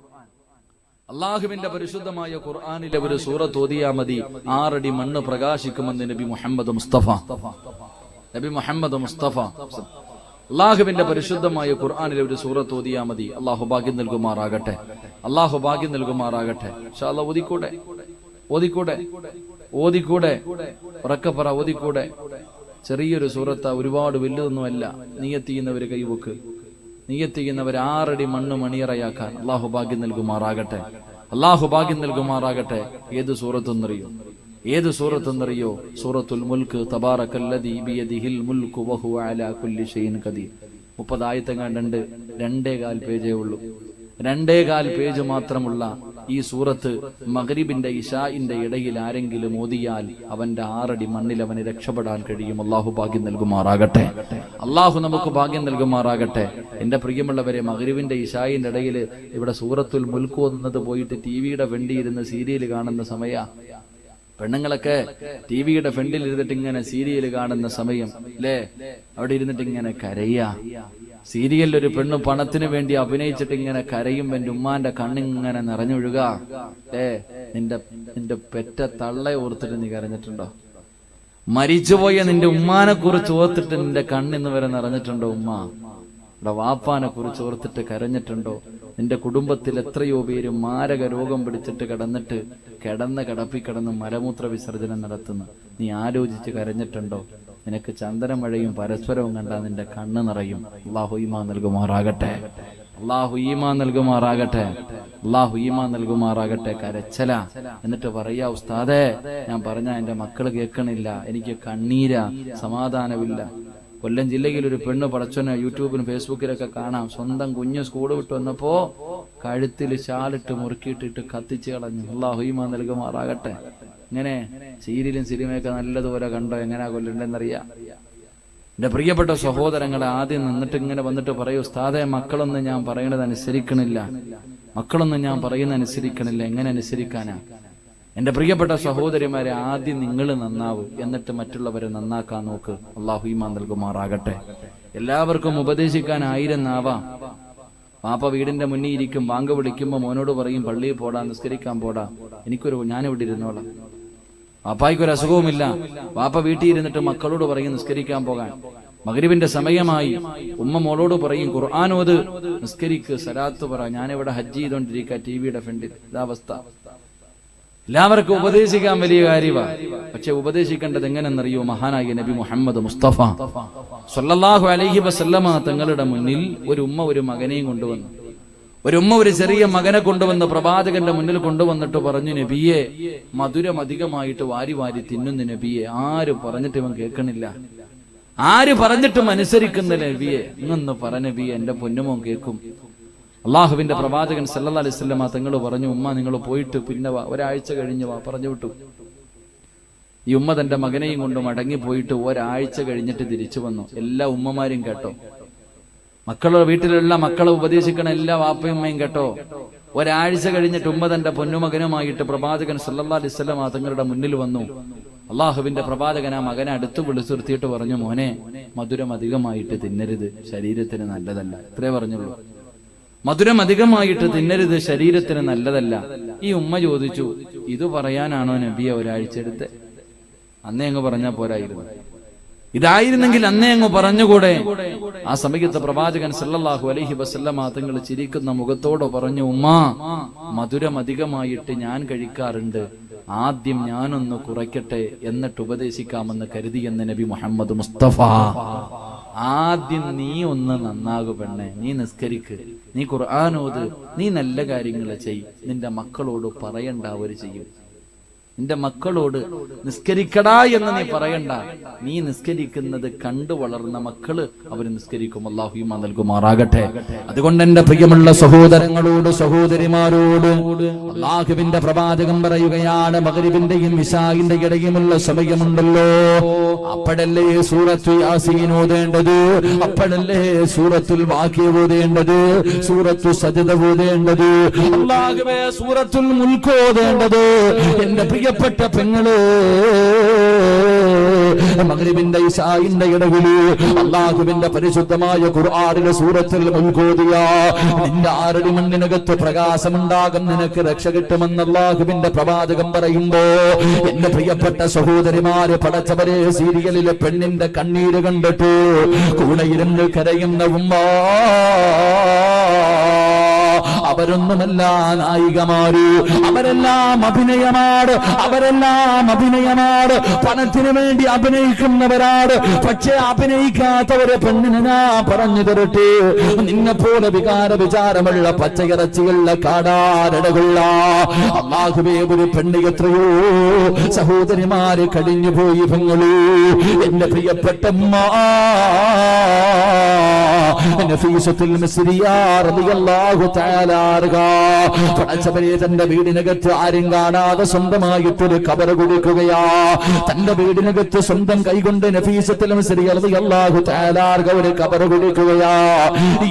അല്ലാഹുവിന്റെ പരിശുദ്ധമായ ഖുർആനിലെ ഒരു സൂറത്ത് ഓതിയാ മതി, 6 അടി മണ്ണ് പ്രകാശിക്കുമെന്ന് നബി മുഹമ്മദ് മുസ്തഫ അള്ളാഹുവിന്റെ പരിശുദ്ധമായ ഖുർആനിലെ ഒരു സൂറത്ത് ഓതിയാ മതി. അള്ളാഹു ഭാഗ്യം നൽകുമാറാകട്ടെ, അള്ളാഹു ഭാഗ്യം നൽകുമാറാകട്ടെ. ഇൻഷാ അല്ലാഹ് ഓതിക്കൂടെ, ഓതിക്കൂടെ, ഓതിക്കൂടെ, ഉറക്കപ്പറ, ഓതിക്കൂടെ. ചെറിയൊരു സൂറത്ത, ഒരുപാട് വലുതൊന്നുമല്ല. നിയ്യത്ത് ചെയ്യുന്നവര് കൈവക്ക്, നിയ്യത്ത് ചെയ്യുന്നവർ 6 അടി മണ്ണ് മണിയറയാക്കാൻ അള്ളാഹു ഭാഗ്യം നൽകുമാറാകട്ടെ. അള്ളാഹു ഭാഗ്യം നൽകുമാറാകട്ടെ. ഏത് സൂറത്തെന്നറിയോ? സൂറത്തുൽ മുൽക്ക്. തബാറക്കല്ലദീ ബിയദിഹിൽ മുൽക്കു വഹുവ അലാ കുല്ലി ഷൈഇൻ ഖദീർ. 30 ആയത്തങ്ങാണ്ടുണ്ട്. 2.25 പേജേ ഉള്ളൂ. 2.25 പേജ് മാത്രമുള്ള ഈ സൂറത്ത് മഗ്രിബിന്റെ ഇശാഇന്റെ ഇടയിൽ ആരെങ്കിലും ഓതിയാൽ അവന്റെ 6 അടി മണ്ണിൽ അവന് രക്ഷപ്പെടാൻ കഴിയും. അള്ളാഹു ഭാഗ്യം നൽകുമാറാകട്ടെ. അള്ളാഹു നമുക്ക് ഭാഗ്യം നൽകുമാറാകട്ടെ. എന്റെ പ്രിയമുള്ളവരെ, മഗ്രിബിന്റെ ഇശാഇന്റെ ഇടയിൽ ഇവിടെ സൂറത്തുൽ മുൽക്ക് ഓതുന്നത് പോയിട്ട് ടിവിയുടെ വെണ്ടിയിരുന്ന് സീരിയൽ കാണുന്ന സമയ. പെണ്ണുങ്ങളൊക്കെ ടിവിയുടെ ഫ്രണ്ടിൽ ഇരുന്നിട്ട് ഇങ്ങനെ സീരിയൽ കാണുന്ന സമയം അല്ലേ? അവിടെ ഇരുന്നിട്ട് ഇങ്ങനെ കരയാ. സീരിയലിൽ ഒരു പെണ്ണ് പണത്തിന് വേണ്ടി അഭിനയിച്ചിട്ട് ഇങ്ങനെ കരയും. എന്റെ ഉമ്മാന്റെ കണ്ണിങ്ങനെ നിറഞ്ഞൊഴുക. നിന്റെ പെറ്റ തള്ളയെ ഓർത്തിട്ട് നീ കരഞ്ഞിട്ടുണ്ടോ? മരിച്ചുപോയ നിന്റെ ഉമ്മാനെ കുറിച്ച് ഓർത്തിട്ട് നിന്റെ കണ്ണിന്ന് വരെ നിറഞ്ഞിട്ടുണ്ടോ? ഉമ്മ ഇവിടെ വാപ്പാനെ കുറിച്ച് ഓർത്തിട്ട് കരഞ്ഞിട്ടുണ്ടോ? നിന്റെ കുടുംബത്തിൽ എത്രയോ പേര് മാരക രോഗം പിടിച്ചിട്ട് കിടന്ന് മലമൂത്ര വിസർജനം നടത്തുന്നു. നീ ആലോചിച്ച് കരഞ്ഞിട്ടുണ്ടോ? നിനക്ക് ചന്ദനമഴയും പരസ്പരവും കണ്ടാ നിന്റെ കണ്ണ് നിറയും. അള്ളാഹു ഈമാൻ നൽകുമാറാകട്ടെ. കരച്ചല. എന്നിട്ട് പറയാ, ഉസ്താദേ ഞാൻ പറഞ്ഞ എന്റെ മക്കള് കേൾക്കണില്ല, എനിക്ക് കണ്ണീരാ, സമാധാനമില്ല. കൊല്ലം ജില്ലയിൽ ഒരു പെണ്ണ് പടച്ചോനെ യൂട്യൂബിലും ഫേസ്ബുക്കിലൊക്കെ കാണാം. സ്വന്തം കുഞ്ഞ് സ്കൂൾ വിട്ട് വന്നപ്പോ കഴുത്തിൽ ഷാലിട്ട് മുറുക്കിയിട്ടിട്ട് കത്തിച്ച് കളഞ്ഞു. അല്ലാഹു ഈമാൻ നൽകുമാറാകട്ടെ. ഇങ്ങനെ സീരിയലും സിനിമയൊക്കെ നല്ലതുപോലെ കണ്ടോ? എങ്ങനെയാ കൊല്ലണ്ടെന്നറിയാം. എന്റെ പ്രിയപ്പെട്ട സഹോദരങ്ങളെ, ആദ്യം നിന്നിട്ട് ഇങ്ങനെ വന്നിട്ട് പറയൂ, ഉസ്താദേ മക്കളൊന്നും ഞാൻ പറയുന്നത് അനുസരിക്കണില്ല, എങ്ങനെ അനുസരിക്കാനാ? എന്റെ പ്രിയപ്പെട്ട സഹോദരിമാരെ, ആദ്യം നിങ്ങൾ നന്നാവൂ, എന്നിട്ട് മറ്റുള്ളവരെ നന്നാക്കാൻ നോക്ക്. അല്ലാഹു ഈമാൻ നൽകുമാറാകട്ടെ. എല്ലാവർക്കും ഉപദേശിക്കാൻ 1000 നാവാം. പാപ്പ വീടിന്റെ മുന്നിൽ ഇരിക്കും, ബാങ്ക് വിളിക്കുമ്പോ മോനോട് പറയും പള്ളിയിൽ പോടാ, നിസ്കരിക്കാൻ പോടാ. ഞാനിവിടെ ഇരുന്നോളാം. പാപ്പായ്ക്കൊരു അസുഖവുമില്ല. പാപ്പ വീട്ടിൽ ഇരുന്നിട്ട് മക്കളോട് പറയും നിസ്കരിക്കാൻ പോകാൻ. മഗ്രിബിന്റെ സമയമായി, ഉമ്മ മോളോട് പറയും ഖുർആനോത്, നിസ്കരിക്ക്, സലാത്ത് പറ. ഞാനിവിടെ ഹജ്ജ് ചെയ്തോണ്ടിരിക്കുക ടിവിയുടെ ഫ്രണ്ടിൽ. ഇതാവസ്ഥ. എല്ലാവർക്കും ഉപദേശിക്കാൻ വലിയ കാര്യമാണ്. പക്ഷെ ഉപദേശിക്കേണ്ടത് എങ്ങനെന്നറിയോ? മഹാനായ നബി മുഹമ്മദ് മുസ്തഫ സ്വല്ലല്ലാഹു അലൈഹി വസല്ലമ തങ്ങളുടെ മുന്നിൽ ഒരു ഉമ്മ ഒരു മകനെയും കൊണ്ടുവന്നു. ഒരു ചെറിയ മകനെ കൊണ്ടുവന്ന് പ്രവാചകന്റെ മുന്നിൽ കൊണ്ടുവന്നിട്ട് പറഞ്ഞു, നബിയെ മധുരം അധികമായിട്ട് വാരി വാരി തിന്നുന്നു നബിയെ. ആര് പറഞ്ഞിട്ട് ഇവൻ കേൾക്കണില്ല, ആര് പറഞ്ഞിട്ടും അനുസരിക്കുന്നില്ല നബിയെ. ഇങ്ങൊന്ന് പറ നബിയെ, എന്റെ പൊന്നുമോൻ കേൾക്കും. അള്ളാഹുവിന്റെ പ്രവാചകൻ സല്ലല്ലാഹു അലൈഹി വസല്ലമ തങ്ങൾ പറഞ്ഞു, ഉമ്മ നിങ്ങൾ പോയിട്ട് പിന്നെ ഒരാഴ്ച കഴിഞ്ഞ് പറഞ്ഞു വിട്ടു. ഈ ഉമ്മ തന്റെ മകനെയും കൊണ്ട് മടങ്ങിപ്പോയിട്ട് ഒരാഴ്ച കഴിഞ്ഞിട്ട് തിരിച്ചു വന്നു. എല്ലാ ഉമ്മമാരും കേട്ടോ, വീട്ടിലുള്ള മക്കളെ ഉപദേശിക്കണ എല്ലാ വാപ്പയും ഉമ്മയും കേട്ടോ. ഒരാഴ്ച കഴിഞ്ഞിട്ട് ഉമ്മ തന്റെ പൊന്നുമകനുമായിട്ട് പ്രവാചകൻ സല്ലല്ലാഹു അലൈഹി വസല്ലമ തങ്ങളുടെ മുന്നിൽ വന്നു. അള്ളാഹുവിന്റെ പ്രവാചകൻ ആ മകനെ അടുത്ത് വിളിച്ചു നിർത്തിയിട്ട് പറഞ്ഞു, മോനെ മധുരം അധികമായിട്ട് തിന്നരുത്, ശരീരത്തിന് നല്ലതല്ല. ഇത്രേ പറഞ്ഞുള്ളൂ. മധുരം അധികമായിട്ട് തിന്നരുത്, ശരീരത്തിന് നല്ലതല്ല. ഈ ഉമ്മ ചോദിച്ചു, ഇത് പറയാനാണോ നബിയെ ഒരാഴ്ച എടുത്ത്? അന്നേ അങ്ങ് പറഞ്ഞാ പോരായിരുന്നു? ഇതായിരുന്നെങ്കിൽ അന്നേ അങ്ങ് പറഞ്ഞുകൂടെ? ആ സമയത്ത് പ്രവാചകൻ സല്ലല്ലാഹു അലൈഹി വസല്ലമ തങ്ങൾ ചിരിക്കുന്ന മുഖത്തോടെ പറഞ്ഞു, ഉമ്മ മധുരം അധികമായിട്ട് ഞാൻ കഴിക്കാറുണ്ട്, ആദ്യം ഞാനൊന്ന് കുറയ്ക്കട്ടെ എന്നിട്ട് ഉപദേശിക്കാമെന്ന് കരുതിയെന്ന് നബി മുഹമ്മദ് മുസ്തഫ. ആദ്യം നീ ഒന്ന് നന്നാകു പെണ്ണെ, നീ നിസ്കരിക്ക്, നീ ഖുർആനോത്, നീ നല്ല കാര്യങ്ങൾ ചെയ്. നിന്റെ മക്കളോട് പറയണ്ട, അവര് ചെയ്യും. നിന്റെ മക്കളോട് നിസ്കരിക്കടാ എന്ന് നീ പറയണ്ട. നീ നിസ്കരിക്കുന്നത് കണ്ടു വളർന്ന മക്കള് അവര് നിസ്കരിക്കും. അല്ലാഹു ഈമാൻ നൽകുമാറാകട്ടെ. അതുകൊണ്ട് എന്റെ പ്രിയമുള്ള സഹോദരങ്ങളോട് സഹോദരിമാരോട് അല്ലാഹുവിന്റെ പ്രവാചകൻ പറയുകയാണ്, മഗ്രിബിന്റെയും ഇശാഇന്റെ ഇടയിലുള്ള സമയമുണ്ടല്ലോ, അപ്പോഴല്ലേ സൂറത്തു യാസീൻ ഓതേണ്ടത്, അപ്പോഴല്ലേ സൂറത്തുൽ വാഖിഅ ഓതേണ്ടത്, സൂറത്തു സജ്ദ ഓതേണ്ടത്, അല്ലാഹുവേ സൂറത്തുൽ മുൽക്ക് ഓതേണ്ടത്. എന്റെ പ്രിയപ്പെട്ട പെങ്ങള്, മഗ്രിബിന്റെ ഇശാഇന്റെ ഇടയില് അല്ലാഹുവിന്റെ പരിശുദ്ധമായ ഖുർആനിലെ സൂറത്തുൽ മുൽക്ക് ഓതിയ നിന്റെ 6 അടി മണ്ണിനകത്ത് പ്രകാശമുണ്ടാകും, നിനക്ക് രക്ഷ കിട്ടുമെന്ന് അല്ലാഹുവിന്റെ പ്രവാചകൻ പറയുമ്പോ എന്റെ പ്രിയപ്പെട്ട സഹോദരിമാര്, പടച്ചവരെ സീരിയലിലെ പെണ്ണിന്റെ കണ്ണീര് കണ്ടിട്ട് കൂടെ ഇരുന്ന് കരയുന്ന ഉമ്മ, അവരൊന്നുമല്ല നായികമാര്, അവരെല്ലാം അഭിനയമാണ്, അവരെല്ലാം അഭിനയമാണ്. പണത്തിന് വേണ്ടി അഭിനയിക്കുന്നവരാണ്. പക്ഷെ അഭിനയിക്കാത്തവരെ പെണ്ണിനെ ഞാൻ പറഞ്ഞു തരട്ടെ, നിന്നെ പോലെ വികാര വിചാരമുള്ള പച്ചയിറച്ചികളുടെ കാടാരടകുള്ള അല്ലാഹുവേ ഒരു പെണ്ണ് എത്രയോ സഹോദരിമാര് കഴിഞ്ഞു പോയി. പെങ്ങളൂ, എന്റെ പ്രിയപ്പെട്ട നഫീസത്തുൽ മിസ്രിയ റളിയല്ലാഹു തആല പടച്ചവനെ തന്റെ വീടിനകത്ത് ആരും കാണാതെ സ്വന്തമായിട്ടൊരു ഖബർ കൊടുക്കുകയാ. തന്റെ വീടിനകത്ത് സ്വന്തം കൈകൊണ്ട് നഫീസത്തുൽ മിസ്രിയ റളിയല്ലാഹു തആല ഒരു ഖബർ കൊടുക്കുകയാ.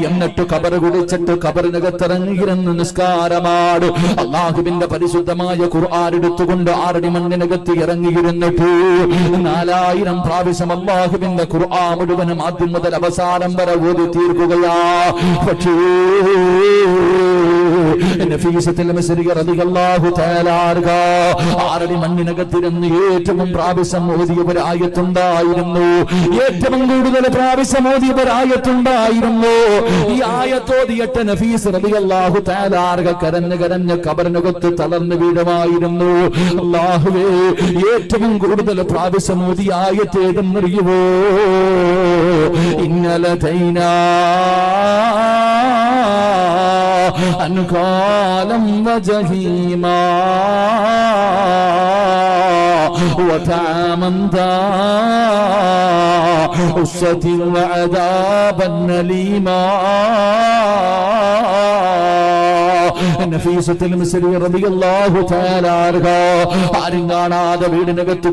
എന്നിട്ട് ഖബർ കുടിച്ചിട്ട് ഖബറിനകത്ത് ഇറങ്ങിയിരുന്ന് നിസ്കാരമാണ്. അല്ലാഹുവിന്റെ പരിശുദ്ധമായ ഖുർആൻ എടുത്തുകൊണ്ട് 6 അടി മണ്ണിനകത്ത് ഇറങ്ങിയിരുന്നിട്ട് 4000 പ്രാവശ്യം അല്ലാഹുവിന്റെ ഖുർആൻ മുഴുവനും ആദ്യം മുതൽ അവസാനം വരെ ഓതി തീർക്കുകയാ. പക്ഷേ നഫീസത്തുൽ മിസ്രിയ റളിയല്ലാഹു തആല 6 അടി മണ്ണിനകത്തിരുന്ന് ഏറ്റവും പ്രാവശ്യം ഓതിയവരായത്തുണ്ടായിരുന്നു. ഏറ്റവും കൂടുതൽ പ്രാവശ്യം ഓതിയവരായത്തുണ്ടായിരുന്നു. ഈ ആയത്തോതിയിട്ട് നഫീസ് റളിയല്ലാഹു തആല കരഞ്ഞ് ഖബറിനകത്ത് തളർന്നു വീഴുമായിരുന്നു. അല്ലാഹുവേ, ഏറ്റവും കൂടുതൽ പ്രാവശ്യം ഓതിയ ആയത്ത് ഏതെന്നറിയുമോ? ഇന്നലതൈനാ അൻകാലം വജഹീമാ وطعاما ذا غصة وعذابا أليما. നഫീസത്തുൽ മിസ്രിയ റളിയല്ലാഹു തആല ആരും കാണാതെ വീടിനകത്ത്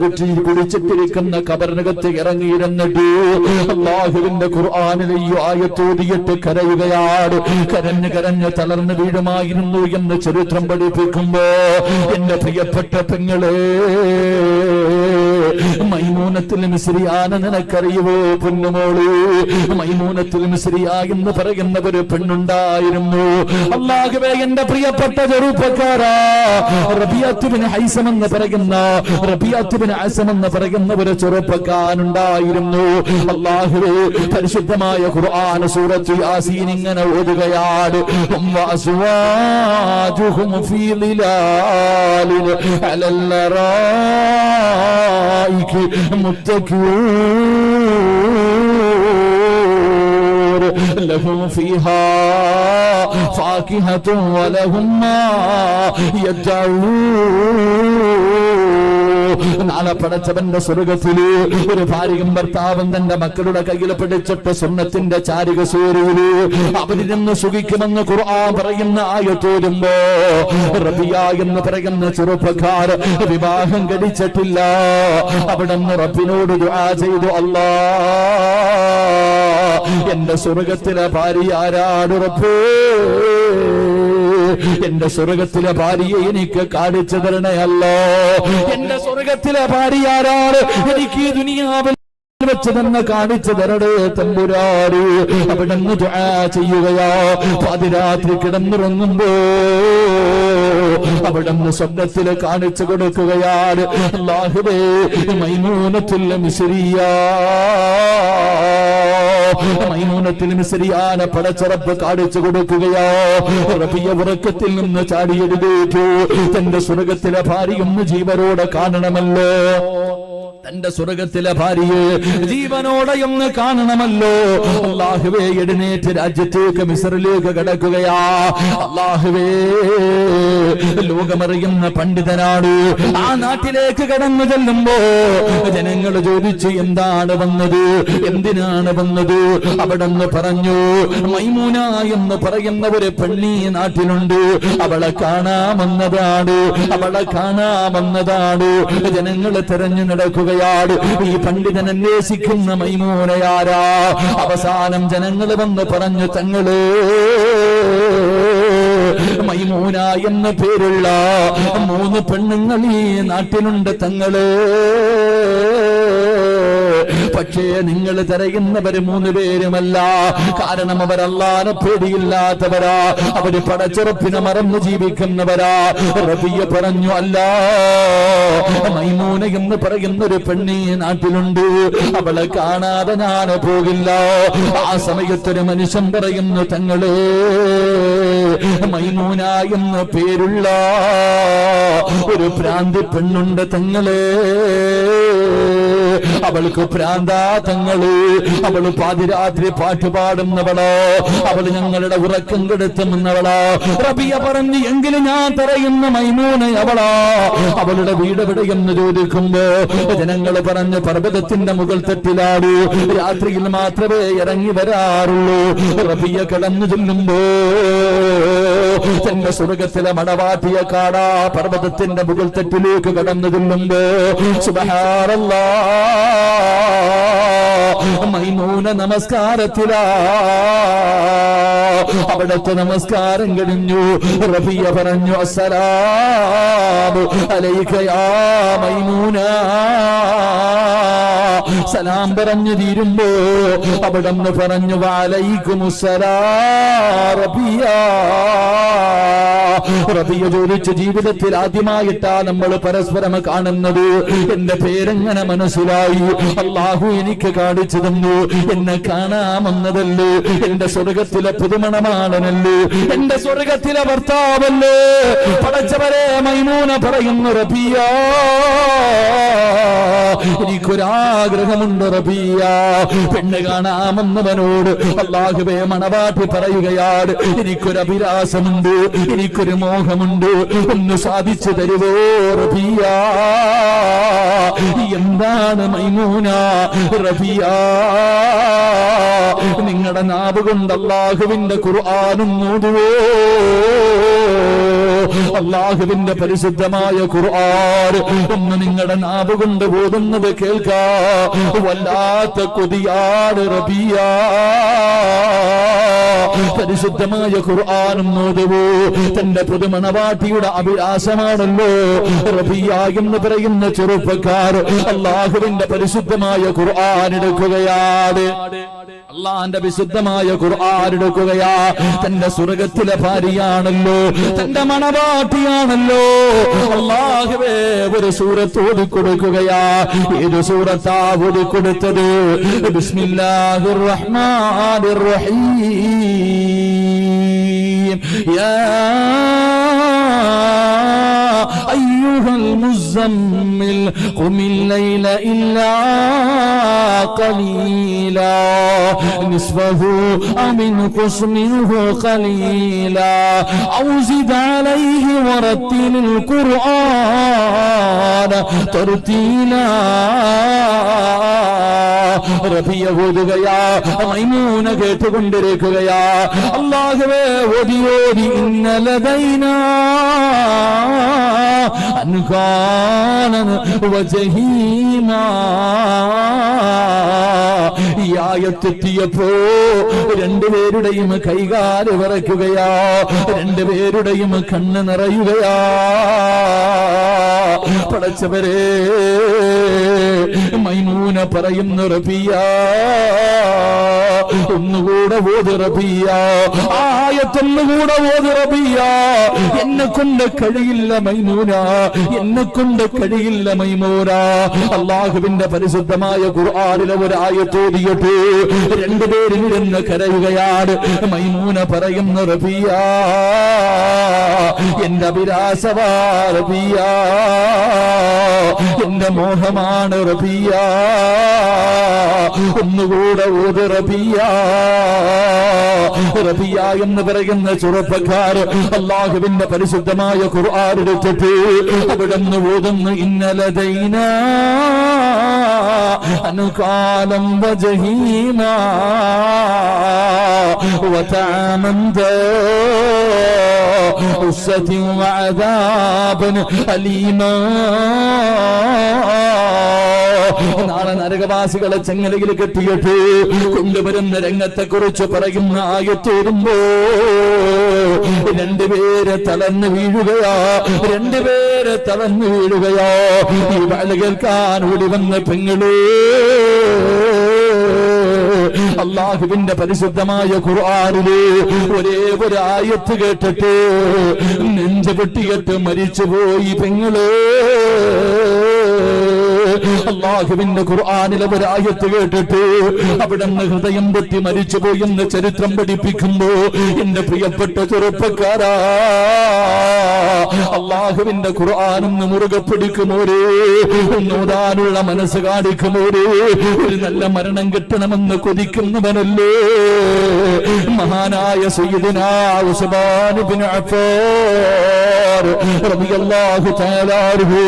കുടിച്ചിട്ടിരിക്കുന്ന ഖബറിനകത്ത് ഇറങ്ങിയിരുന്നിട്ട് അല്ലാഹുവിന്റെ ഖുർആനിലെ ഈ ആയത്തോതിയിട്ട് കരയുകയാണ്. കരഞ്ഞ് തളർന്നു വീഴുമായിരുന്നു എന്ന് ചരിത്രം പഠിപ്പിക്കുമ്പോ എന്റെ പ്രിയപ്പെട്ട പെങ്ങളെ, മൈമൂനത്തുൽ മിസ്രിയാനെ നിനക്കറിയുവോ പൊന്നുമോള്? മൈമൂനത്തുൽ മിസ്രിയ എന്ന് പറയുന്ന ഒരു പെണ്ണുണ്ടായിരുന്നു. അല്ലാഹുവേ, എന്റെ പ്രിയപ്പെട്ട ചെറുപ്പക്കാരാ, റബീഅത്ത് ബിൻ ഹൈസം എന്ന് പറയുന്ന ഒരു ചെറുപ്പക്കാരനുണ്ടായിരുന്നു. അല്ലാഹുവേ, പരിശുദ്ധമായ ഖുർആൻ സൂറത്ത് യാസീൻ ഇങ്ങനെ ഓതുകയാണ്. വഅസ്വാജുഹും ഫീ ളിലാലിൻ അലൽ ലറായികി മുത്തഖിഊൻ ലഹും ഫീഹാ ഫാകിഹത്തുൻ വലഹും മാ യദ്ഊൻ. നാളെ പടച്ചവന്റെ സ്വർഗത്തില് ഒരു ഭാര്യയും ഭർത്താവും തന്റെ മക്കളുടെ കയ്യിൽ പിടിച്ചിട്ട് സുന്നത്തിന്റെ ചാരിക സൂര്യയില് അവരിൽ നിന്ന് സുഖിക്കുമെന്ന് ഖുർആൻ പറയുന്ന ആയത്തോരുമ്പോ റബിയ എന്ന് പറയുന്ന ചെറുപ്പക്കാർ വിവാഹം കഴിച്ചിട്ടില്ല. അവിടുന്ന് റബ്ബിനോട് ദുആ ചെയ്തു, അല്ലാ, എന്റെ സ്വർഗത്തിലെ ഭാര്യ ആരാണ് റബ്ബേ? എന്റെ സ്വർഗത്തിലെ ഭാര്യയെ എനിക്ക് കാണിച്ചു തരണയല്ലോ. എന്റെ സ്വർഗത്തിലെ ഭാര്യ ആരാണ്? എനിക്ക് ഈ ദുനിയാവിൽ വെച്ച് തന്നെ കാണിച്ചു തരണേ തമ്പുരാന്. അവിടുന്ന് ദുആ ചെയ്യുകയാ. പാതിരാത്രി കിടന്നുറങ്ങുമ്പോ അവിടുന്ന് സ്വപ്നത്തിൽ കാണിച്ചു കൊടുക്കുകയാണ്. അല്ലാഹുവേ, മൈമൂനത്തുൽ മിസ്രിയ പടച്ചറപ്പ് കാണിച്ചു കൊടുക്കുകയോ. റബിയ ഉറക്കത്തിൽ നിന്ന് ചാടിയെഴുതേറ്റു. തന്റെ സ്വർഗത്തിലെ ഭാര്യയൊന്ന് ജീവനോടെ കാണണമല്ലോ. തന്റെ സ്വർഗത്തിലെ ഭാര്യയെ ജീവനോടെ ഒന്ന് കാണണമല്ലോ. അല്ലാഹുവേ, എഴുന്നേറ്റ് രാജ്യത്തേക്ക് മിസ്റിലേക്ക് കടക്കുകയാ. അല്ലാഹുവേ, ലോകമറിയുന്ന പണ്ഡിതനാണ്. ആ നാട്ടിലേക്ക് കടന്നു ചെല്ലുമ്പോ ജനങ്ങൾ ചോദിച്ചു, എന്താണ് വന്നത്, എന്തിനാണ് വന്നത്? അവിടെന്ന് പറഞ്ഞു, മൈമൂന എന്ന് പറയുന്ന ഒരു പെണ്ണി നാട്ടിലുണ്ട്, അവളെ കാണാമെന്നതാണ്. ജനങ്ങൾ തെരഞ്ഞു നടക്കുകയാണ്. ഈ പണ്ഡിതൻ അന്വേഷിക്കുന്ന മൈമൂനയാരാ? അവസാനം ജനങ്ങൾ വന്ന് പറഞ്ഞു, തങ്ങള് മൈമൂന എന്ന പേരുള്ള 3 പെണ്ണുങ്ങൾ ഈ നാട്ടിലുണ്ട് തങ്ങള്. പക്ഷേ നിങ്ങൾ തിരയുന്നവര് 3 പേരുമല്ല. കാരണം അവർ അല്ലാഹുവിനെ പേടിയില്ലാത്തവരാ, അവര് പടച്ചുറപ്പിനെ മറന്നു ജീവിക്കുന്നവരാ. റബിയ പറഞ്ഞു, അല്ല, മൈമൂന എന്ന് പറയുന്ന ഒരു പെണ്ണി നാട്ടിലുണ്ട്. അവളെ കാണാതെ ഞാൻ പോകില്ല. ആ സമയത്തൊരു മനുഷ്യൻ പറയുന്നു, തങ്ങളെ മൈമൂന എന്ന് പേരുള്ള ഒരു ഭ്രാന്തി പെണ്ണുണ്ട് തങ്ങളെ. അവൾക്ക് ഭ്രാന്താ തങ്ങള്. അവള് പാതിരാത്രി പാട്ടുപാടുന്നവളോ, അവള് ഞങ്ങളുടെ ഉറക്കം കെടുത്തുന്നവളോ. റബിയ പറഞ്ഞു, എങ്കിലും ഞാൻ പറയുന്ന മൈമൂന അവളാ. അവളുടെ വീട് എവിടെയെന്ന് ചോദിക്കുമ്പോ ജനങ്ങൾ പറഞ്ഞു, പർവ്വതത്തിന്റെ മുകൾ തട്ടിലാണ്, രാത്രിയിൽ മാത്രമേ ഇറങ്ങി വരാറുള്ളൂ. റബിയ കടന്നു ചെല്ലുമ്പോ തന്റെ സ്വർഗത്തിലെ മണവാട്ടിയ കാടാ പർവ്വതത്തിന്റെ മുകൾ തട്ടിലേക്ക് കടന്നു ചെല്ലുമ്പോ സുബ്ഹാനല്ലാഹ്, മൈമൂന നമസ്കാരത്തിലാ. അവിടത്തെ നമസ്കാരം കഴിഞ്ഞു. റബിയ പറഞ്ഞു, അസ്സലാമു അലൈക യാ മൈമൂന. സലാം പറഞ്ഞു തീരുമ്പോ അവിടെന്ന് പറഞ്ഞു, വഅലൈക്കുമുസ്സലാം റബിയ. റബിയ ചോദിച്ചു, ജീവിതത്തിൽ ആദ്യമായിട്ടാ നമ്മൾ പരസ്പരം കാണുന്നത്, എന്റെ പേരെങ്ങനെ മനസ്സിലായി? അള്ളാഹു എനിക്ക് കാണിച്ചു തന്നു. എന്നെ കാണാമെന്നതല്ലേ, എന്റെ സ്വർഗത്തിലെ പുതുമണമാണനല്ലേ, എന്റെ സ്വർഗത്തിലെ ഭർത്താവല്ലേ. പടച്ചവരെ, മൈമൂന പറയുന്നു, റബിയ എനിക്കൊരാഗ്രഹമുണ്ട് റബിയ. പെണ്ണ് കാണാമെന്നവനോട് അല്ലാഹുവേ മണവാട്ടി പറയുകയാണ്, എനിക്കൊരഭിലാഷമുണ്ട്, എനിക്കൊരു മോഹമുണ്ട്, ഒന്ന് സാധിച്ചു തരുവോ റബിയ? എന്താണ് മൈമൂന? റബിയ, നിങ്ങളുടെ നാവ് കൊണ്ട് അല്ലാഹുവിന്റെ ഖുർആനും ഓതുവോ? അല്ലാഹുവിന്റെ പരിശുദ്ധമായ ഖുർആൻ ഒന്ന് നിങ്ങളുടെ നാവ് കൊണ്ട് ഓതുന്നത് കേൾക്കാ. വല്ലാത്ത കൊതിയാണ് റബിയ. പരിശുദ്ധമായ ഖുർആനും ഓതുവോ? തന്റെ പുതുമണവാട്ടിയുടെ അഭിലാഷമാണല്ലോ റബിയ എന്ന് പറയുന്ന ചെറുപ്പക്കാർ അല്ലാഹുവിന്റെ പരിശുദ്ധമായ ഖുർആൻ എടുക്കുകയാണ്. അള്ളാന്റെ വിശുദ്ധമായ ഖുർആൻ എടുക്കുകയാ. തന്റെ സ്വർഗത്തിലെ ഭാര്യയാണല്ലോ, തന്റെ മണവാട്ടിയാണല്ലോ. അല്ലാഹുവേ, ഒരു സൂറത്ത് ഓതിക്കൊടുക്കുകയാ. ഏത് സൂറത്താ ഓതിക്കൊടുത്തത്? ബിസ്മില്ലാഹിർ റഹ്മാനിർ റഹീം. യാ അയ്യുഹൽ മുസമ്മിൽ ഖുമിൽ ലൈല ഇല്ലാ ഖലീലാ നിസ്ഫഹു ഔ മിൻഖുസ് മിൻഹു ഖലീലാ ഔ സിദ് അലൈഹി വറത്തിലിൽ ഖുർആന തർതീലാ. റബിയ ഓതുകയാ, മൈമൂന കേട്ടുകൊണ്ടിരിക്കുകയാ. അല്ലാഹുവേ, ഓതി ഓതി ഇന്നലദൈനാ അൻകാലൻ വജഹീമാ. ഈ ആയത്തെത്തിയപ്പോ രണ്ടുപേരുടെയും കൈകാല് വിറയ്ക്കുകയാ, രണ്ടുപേരുടെയും കണ്ണ് നിറയുകയാ. പടച്ചവരെ, മൈമൂന പറയുന്നു, റബിയ ഒന്നുകൂടെ ഓത് റബിയ, ആയത്തൊന്നുകൂടെ ഓത് റബിയ. എന്നെ കൊണ്ട് കഴിയില്ല മൈമൂന, എന്നെ കൊണ്ട് കഴിയില്ല മൈമൂന. അല്ലാഹുവിന്റെ പരിശുദ്ധമായ ഖുർആനിലെ ഒരു ആയത്ത് ഓതിയിട്ട് രണ്ടുപേരും ഇരുന്ന് കരയുകയാണ്. മൈമൂന പറയുന്നു, റബിയ എന്റെ അഭിലാഷവാ റബിയ, എന്റെ മോഹമാണ് റബിയ, ഒന്നുകൂടെ ഓത് റബിയ. റബിയ എന്ന് പറയുന്ന ചെറുപ്പക്കാർ അല്ലാഹുവിന്റെ പരിശുദ്ധമായ ഖുർആൻ എടുത്തിട്ട് അവിടുന്ന് ഓതുന്നു, ഇന്നലദൈനാ അൻകാലം വജഹീമാ വതഅമൻ ഉസ്സതി വഅദാബൻ അലീമാ. നാളെ നരകവാസികളെ ചെങ്ങലയിൽ കെട്ടിയിട്ട് കൊണ്ടുവരുന്ന രംഗത്തെ കുറിച്ച് പറയുന്ന ആയത്തോടുമ്പോ രണ്ടുപേരെ തളർന്നു വീഴുകയാ, രണ്ടുപേരെ തളർന്നു വീഴുകയാ. ഈ വാഴ കേൾക്കാൻ ഓടി വന്ന പെങ്ങളേ, അല്ലാഹുവിന്റെ പരിശുദ്ധമായ ഖുർആനിലെ ഒരേ ഒരു ആയത്ത് കേട്ടിട്ട് നെഞ്ച് പൊട്ടിയിട്ട് മരിച്ചുപോയി പെങ്ങളേ. അല്ലാഹുവിന്റെ ഖുർആനിലെ ഒരു ആയത്ത് കേട്ടിട്ട് അവിടുന്ന് ഹൃദയം പൊട്ടി മരിച്ചുപോയെന്ന് ചരിത്രം പഠിപ്പിക്കുമ്പോ എന്റെ പ്രിയപ്പെട്ട ചെറുപ്പക്കാരാ, അല്ലാഹുവിന്റെ ഖുർആനൊന്ന് മുറുകെ പിടിക്കുമോരേ, ഒന്നോതാനുള്ള മനസ്സ് കാണിക്കുമോരേ, ഒരു നല്ല മരണം കിട്ടണമെന്ന് കൊതിക്കുന്നവനല്ലേ മഹാനായ സയ്യിദുനാ ഉസ്മാൻ ഇബ്നു അഫ്ഫാൻ റളിയല്ലാഹു തആല അൻഹു.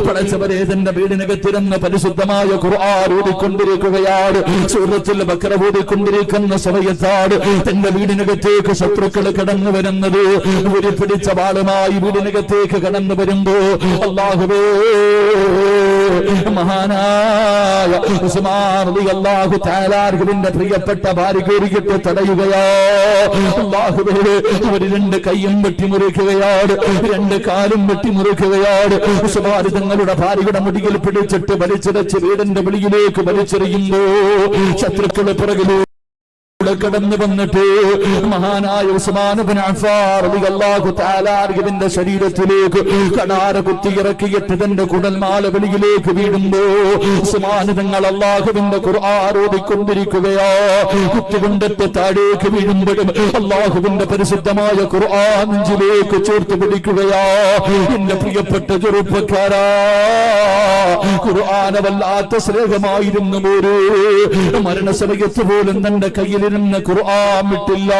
പടച്ചവരെ, തന്റെ വീടിനകത്തിരുന്ന് പരിശുദ്ധമായ ഖുർആൻ ഓതിക്കൊണ്ടിരിക്കുകയാണ്, സൂറത്തുൽ ബഖറ ഓതിക്കൊണ്ടിരിക്കുന്ന സമയത്താണ് തന്റെ വീടിനകത്തേക്ക് ശത്രുക്കൾ കടന്നു വരുന്നത്. ഒരു പിടിച്ച വാളുമായി വീടിനകത്തേക്ക് കടന്നു വരുമ്പോ അല്ലാഹുവേ, മഹാനായ ഉസ്മാൻ റളിയല്ലാഹു തആല അൻഹുവിന്റെ പ്രിയപ്പെട്ട ഭാര്യയ്ക്ക് തടയുകയാ. അല്ലാഹുവേ, ഒരു രണ്ട് കൈയും വെട്ടിമുറിക്കുകയാണ്, രണ്ട് കാലും വെട്ടിമുറിക്കുകയാണ്. ഉസ്മാൻ തങ്ങളുടെ ഭാര്യയുടെ മുടിയിൽ പിടിച്ചിട്ട് വലിച്ചിടച്ച് വീടിന്റെ വെളിയിലേക്ക് വലിച്ചെറിയുമ്പോ ശത്രുക്കളെ പിറകിലൂടെ കടന്നു വന്നിട്ട് മഹാനായ ഉസ്മാൻ ഇബ്നു അഫ്ഫാൻ റളിയല്ലാഹു തആല അൻഹുവിന്റെ ശരീരത്തിലേക്ക് കടാര കുത്തിയിറക്കിയിട്ട് തന്റെ കുടൽമാല വെളിയിലേക്ക് വീഴുമ്പോ ഉസ്മാൻ തങ്ങൾ അല്ലാഹുവിന്റെ ഖുർആൻ ഓതിക്കൊണ്ടിരിക്കുകയാ. കുത്തികൊണ്ടിട്ട് താഴേക്ക് വീഴുമ്പോഴും അല്ലാഹുവിന്റെ പരിശുദ്ധമായ ഖുർആൻ നെഞ്ചിലേക്ക് ചേർത്ത് പിടിക്കുകയാ. എന്റെ പ്രിയപ്പെട്ട ചെറുപ്പക്കാരാ, ഖുർആൻ വല്ലാത്ത സ്നേഹമായിരുന്നു. ഒരു മരണസമയത്ത് പോലും തന്റെ കയ്യിലിരുന്ന ഖുർആൻ വിട്ടില്ല.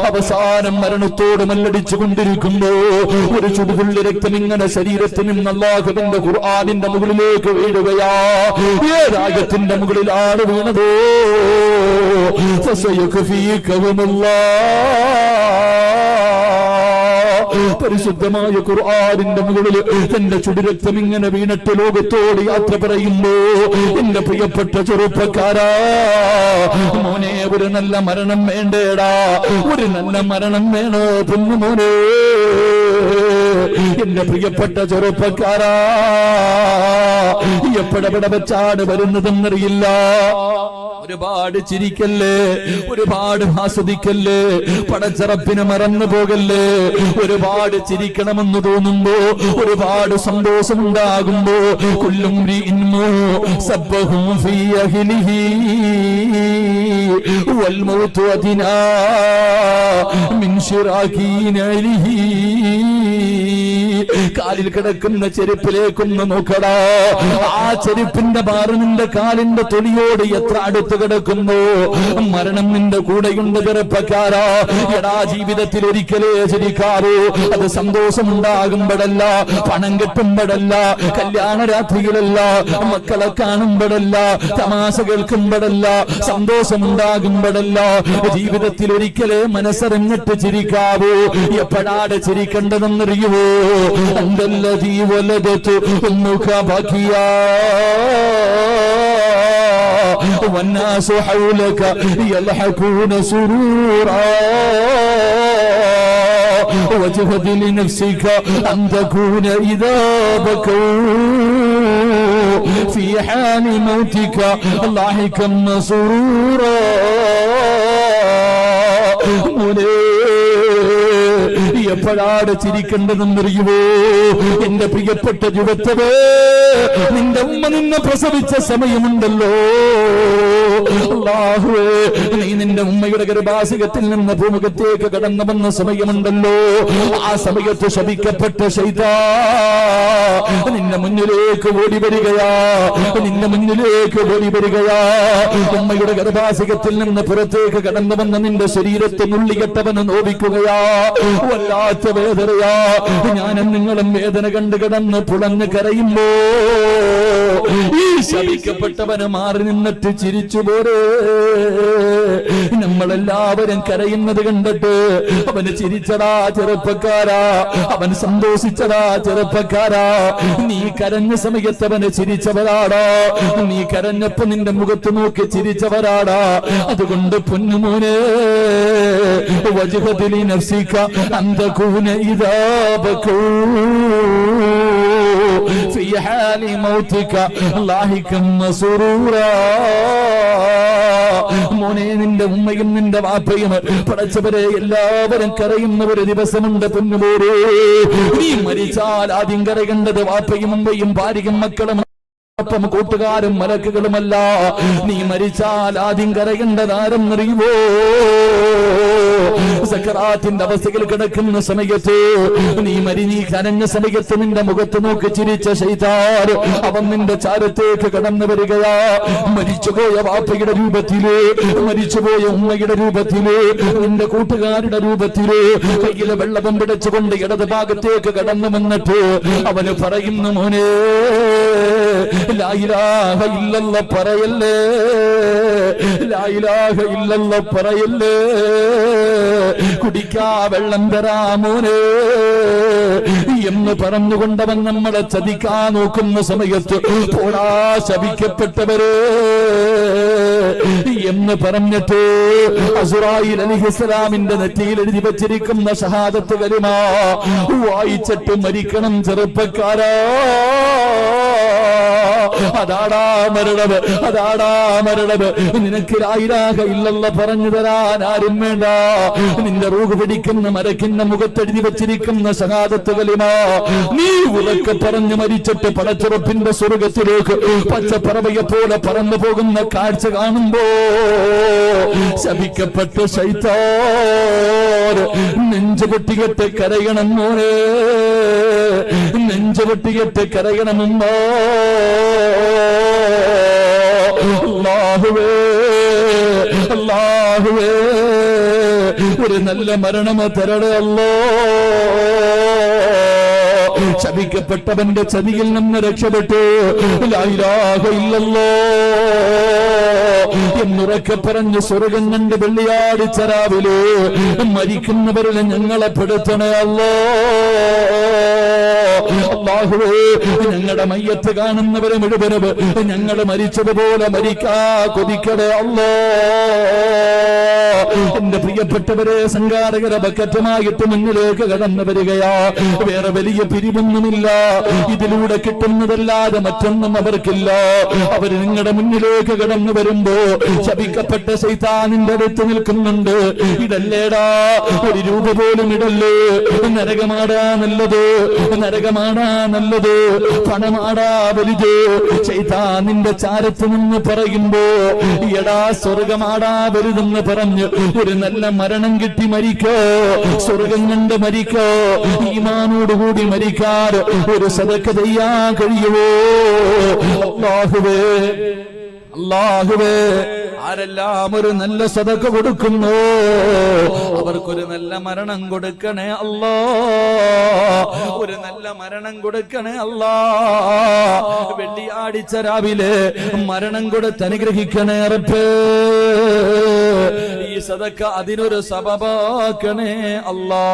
അവസാനം മരണത്തോട് മല്ലടിച്ചു കൊണ്ടിരിക്കുമ്പോ ഒരു ചുടുതുള്ളി രക്തം ഇങ്ങനെ ശരീരത്തിൽ നിന്ന് അല്ലാഹുവിന്റെ ഖുർആനിന്റെ മുകളിലേക്ക് വീഴുകയാ. ഏതാകത്തിന്റെ മുകളിലാണ് വീണതോ പരിശുദ്ധമായ ഖുർആനിന്റെ മുകളിൽ തന്റെ ചുടുരക്തം ഇങ്ങനെ വീണിട്ട് ലോകത്തോട് യാത്ര പറയുമ്പോ എന്റെ പ്രിയപ്പെട്ട ചെറുപ്പക്കാരാ, മോനെ, ഒരു നല്ല മരണം വേണ്ടേടാ, ഒരു നല്ല മരണം വേണോ പൊന്നുമോനെ? എന്റെ പ്രിയപ്പെട്ട ചെറുപ്പക്കാരാ, എപ്പോഴെവിടെ വെച്ചാണ് വരുന്നതെന്നറിയില്ല. ഒരുപാട് ചിരിക്കല്ലേ, ഒരുപാട് ആസ്വദിക്കല്ലേ, പടച്ചറപ്പിനെ മറന്നു പോകല്ലേ. ഒരുപാട് ചിരിക്കണമെന്ന് തോന്നുമ്പോ, ഒരുപാട് സന്തോഷമുണ്ടാകുമ്പോ കുല്ലും സബ്ബഹും ഫീ അഹ്ലിഹി വൽ മൗതു അദിനാ മിൻ ശിറാകി നഅലിഹി. കാലിൽ കിടക്കുന്ന ചെരുപ്പിലേക്കൊന്ന് നോക്കടാ. ആ ചെരുപ്പിന്റെ ബാറ് നിന്റെ കാലിന്റെ തൊലിയോട് എത്ര അടുത്ത് കിടക്കുന്നു. മരണം നിന്റെ കൂടെയുണ്ട് ചെറുപ്പക്കാരാ. എടാ, ജീവിതത്തിൽ ഒരിക്കലേ ചിരിക്കാവൂ. അത് സന്തോഷമുണ്ടാകുമ്പോഴല്ല, പണം കിട്ടുമ്പോഴല്ല, കല്യാണ രാത്രിയിലല്ല, മക്കളെ കാണുമ്പോഴല്ല, തമാശ കേൾക്കുമ്പോഴല്ല, സന്തോഷമുണ്ടാകുമ്പോഴല്ല. ജീവിതത്തിൽ ഒരിക്കലേ മനസ്സറിഞ്ഞിട്ട് ചിരിക്കാവൂ. എപ്പോഴാണ് ചിരിക്കേണ്ടതെന്നറിയുവോ? അന്തല്ലദീ വലദതു ഉമ്മുക ബകിയാ والناس حولك يلحقون سرورا وجهد لنفسك أن تكون إذا بكوا في حال موتك لاحقا مسرورا. എപ്പോഴാണ് ചിരിക്കേണ്ടതെന്നറിയുവോ? എന്റെ പ്രിയപ്പെട്ട യുവത്വേ, നിന്റെ ഉമ്മ നിന്നെ പ്രസവിച്ച സമയമുണ്ടല്ലോ. അല്ലാഹുവേ, നീ നിന്റെ ഉമ്മയുടെ ഗർഭാശയത്തിൽ നിന്ന് ഭൂമുഖത്തേക്ക് കടന്നു വന്ന സമയമുണ്ടല്ലോ. ആ സമയത്ത് ശപിക്കപ്പെട്ട ശൈത്താൻ നിന്റെ മുന്നിലേക്ക് ഓടി വരികയാ, നിന്റെ മുന്നിലേക്ക് ഓടി വരികയാ. ഉമ്മയുടെ ഗർഭാശയത്തിൽ നിന്ന് പുറത്തേക്ക് കടന്നു വന്ന നിന്റെ ശരീരത്തെ നുള്ളികെട്ടവന് നോവിക്കുകയാ. വല്ലാത്ത വേദനയാ. ഞാനും നിങ്ങളും വേദന കണ്ടു കിടന്ന് പുളഞ്ഞ് കരയുമ്പോ ഈ ശപിക്കപ്പെട്ടവന് മാറി നിന്നിട്ട് ചിരിച്ചു പോരെ. നമ്മളെല്ലാവരും കരയുന്നത് കണ്ടിട്ട് അവന് ചിരിച്ചടാ ചെറുപ്പക്കാരാ, അവൻ സന്തോഷിച്ചടാ ചെറുപ്പക്കാരാ. നീ കരഞ്ഞ സമയത്ത് അവന് ചിരിച്ചവരാടാ. നീ കരഞ്ഞപ്പോ നിന്റെ മുഖത്ത് നോക്കി ചിരിച്ചവരാടാ. അതുകൊണ്ട് പൊന്നുമോനെ, വജ്ഹദിലി നഫ്സിക അൻ തകൂന ഇദാ ബകൂ ഫീ ഹാലി മൗതിക ലാഹികം മസ്റൂറാ. മോനെ, നിന്റെ ഉമ്മയും നിന്റെ വാപ്പയും പടച്ചവരെ എല്ലാവരും കരയുന്ന ഒരു ദിവസമുണ്ട് പൊന്നുമോരേ. നീ മരിച്ചാൽ ആദ്യം കരയേണ്ടത് വാപ്പയും ഉമ്മയും ഭാര്യയും മക്കളും ഒപ്പം കൂട്ടുകാരും മലക്കുകളുമല്ല. നീ മരിച്ചാൽ ആദ്യം കരയേണ്ടതാരെന്നറിയുമോ? സക്കറാത്തിന്റെ അവസ്ഥയിൽ കിടക്കുന്ന സമയത്ത് നീ കരഞ്ഞ സമയത്ത് നിന്റെ മുഖത്ത് നോക്കി ചിരിച്ച ശൈത്താൻ അവൻ നിന്റെ ചാരത്തേക്ക് കടന്നു വരികയാ. മരിച്ചുപോയ വാപ്പയുടെ രൂപത്തില്, മരിച്ചുപോയ ഉമ്മയുടെ രൂപത്തില്, നിന്റെ കൂട്ടുകാരുടെ രൂപത്തില് കയ്യിലെ വെള്ളവും പിടിച്ചുകൊണ്ട് ഇടത് ഭാഗത്തേക്ക് കടന്നു വന്നിട്ട് അവന് പറയുന്നു, മോനെ ലാ ഇലാഹ ഇല്ലല്ലാഹ് പറയല്ലേ, ലാ ഇലാഹ ഇല്ലല്ലാഹ് പറയല്ലേ, കുടിക്കാ വെള്ളം തരാ മോനെ എന്ന് പറഞ്ഞുകൊണ്ടവൻ നമ്മളെ ചതിക്കാൻ നോക്കുന്ന സമയത്ത് പോടാ ശപിക്കപ്പെട്ടവര് എന്ന് പറഞ്ഞിട്ട് അസ്റായീൽ അലൈഹിസ്സലാമിന്റെ നെറ്റിയിൽ എഴുതി വച്ചിരിക്കുന്ന ഷഹാദത്ത് കലിമ വായിച്ചിട്ട് മരിക്കണം ചെറുപ്പക്കാരാ. അതാടാ മരണവ്, അതാടാ മരണവ്. നിനക്ക് ലാ ഇലാഹ ഇല്ലല്ലാഹ് പറഞ്ഞു തരാൻ ആരും വേണ്ട. നിന്റെ റൂഹ് പിടിക്കുന്ന മരക്കിന്റെ മുഖത്തെഴുതി വച്ചിരിക്കുന്ന ഷഹാദത്ത് കലിമ നീ ഉറക്കെ പറഞ്ഞു മരിച്ചിട്ട് പടച്ചുറപ്പിന്റെ സ്വർഗത്തിലേക്ക് പച്ചപ്പറവയെ പോലെ പറന്നു പോകുന്ന കാഴ്ച കാണുമ്പോ ശപിക്കപ്പെട്ട ശൈത്താൻ നെഞ്ചുപൊട്ടികെട്ട് കരയണം മോനെ, നെഞ്ചുപൊട്ടികെട്ട് കരയണമുമ്പോ അല്ലാഹുവേ, അല്ലാഹുവേ ഒരു നല്ല മരണം തരണേ അല്ലാ. ശപിക്കപ്പെട്ടവന്റെ ചതിയിൽ നിന്ന് രക്ഷപ്പെട്ടു ലാ ഇലാഹ ഇല്ലല്ലാഹ് എന്നുറക്കെ പറഞ്ഞ് സ്വർഗം കണ്ട് വെള്ളിയാഴ്ച രാവിലെ മരിക്കുന്നവരിൽ ഞങ്ങളെ പെടുത്തണേ അല്ലാ. അല്ലാഹുവേ ഞങ്ങളുടെ മയ്യത്ത് കാണുന്നവരെ മുഴുവനും ഞങ്ങൾ മരിച്ചതുപോലെ മരിക്കാ കൊതിക്കണേ അല്ലാ. എന്റെ പ്രിയപ്പെട്ടവരെ, സംഘാടകരെ ബക്കറ്റുമായിട്ട് മുന്നിലേക്ക് കടന്നു വരികയാ. വേറെ വലിയ പിരിവൊന്നുമില്ല, ഇതിലൂടെ കിട്ടുന്നതല്ലാതെ മറ്റൊന്നും അവർക്കില്ല. അവർ നിങ്ങളുടെ മുന്നിലേക്ക് കടന്നു വരുമ്പോ ശപിക്കപ്പെട്ട ശൈത്താനിന്റെ അടുത്ത് നിൽക്കുന്നുണ്ട്. ഇടല്ലേടാ, ഒരു രൂപ പോലും ഇടല്ലേ, നരകമാടാ നല്ലത്, നരകമാടാ നല്ലത്, പണമാടാ വലുത്. ശൈത്താനിന്റെ ചാരത്ത് നിന്ന് പറയുമ്പോ എടാ സ്വർഗമാടാ വലുതെന്ന് പറഞ്ഞ് ഒരു നല്ല മരണം കിട്ടി മരിക്കോ, സ്വർഗം കണ്ട് മരിക്കോ, ഈമാനോടുകൂടി മരിക്കാൻ ഒരു സദഖ ചെയ്യാൻ കഴിയുമോ? അല്ലാഹുവേ, അല്ലാഹുവേ ആരെല്ലാം ഒരു നല്ല സദഖ കൊടുക്കുന്നു അവർക്കൊരു നല്ല മരണം കൊടുക്കണേ അല്ലാ, ഒരു നല്ല മരണം കൊടുക്കണേ അല്ലാ. വെള്ളിയാഴ്ച രാവിലെ മരണം കൊടുത്ത് അനുഗ്രഹിക്കണേ റബ്ബേ. ഈ സദഖ അതിനൊരു സബബാക്കണേ അല്ലാ.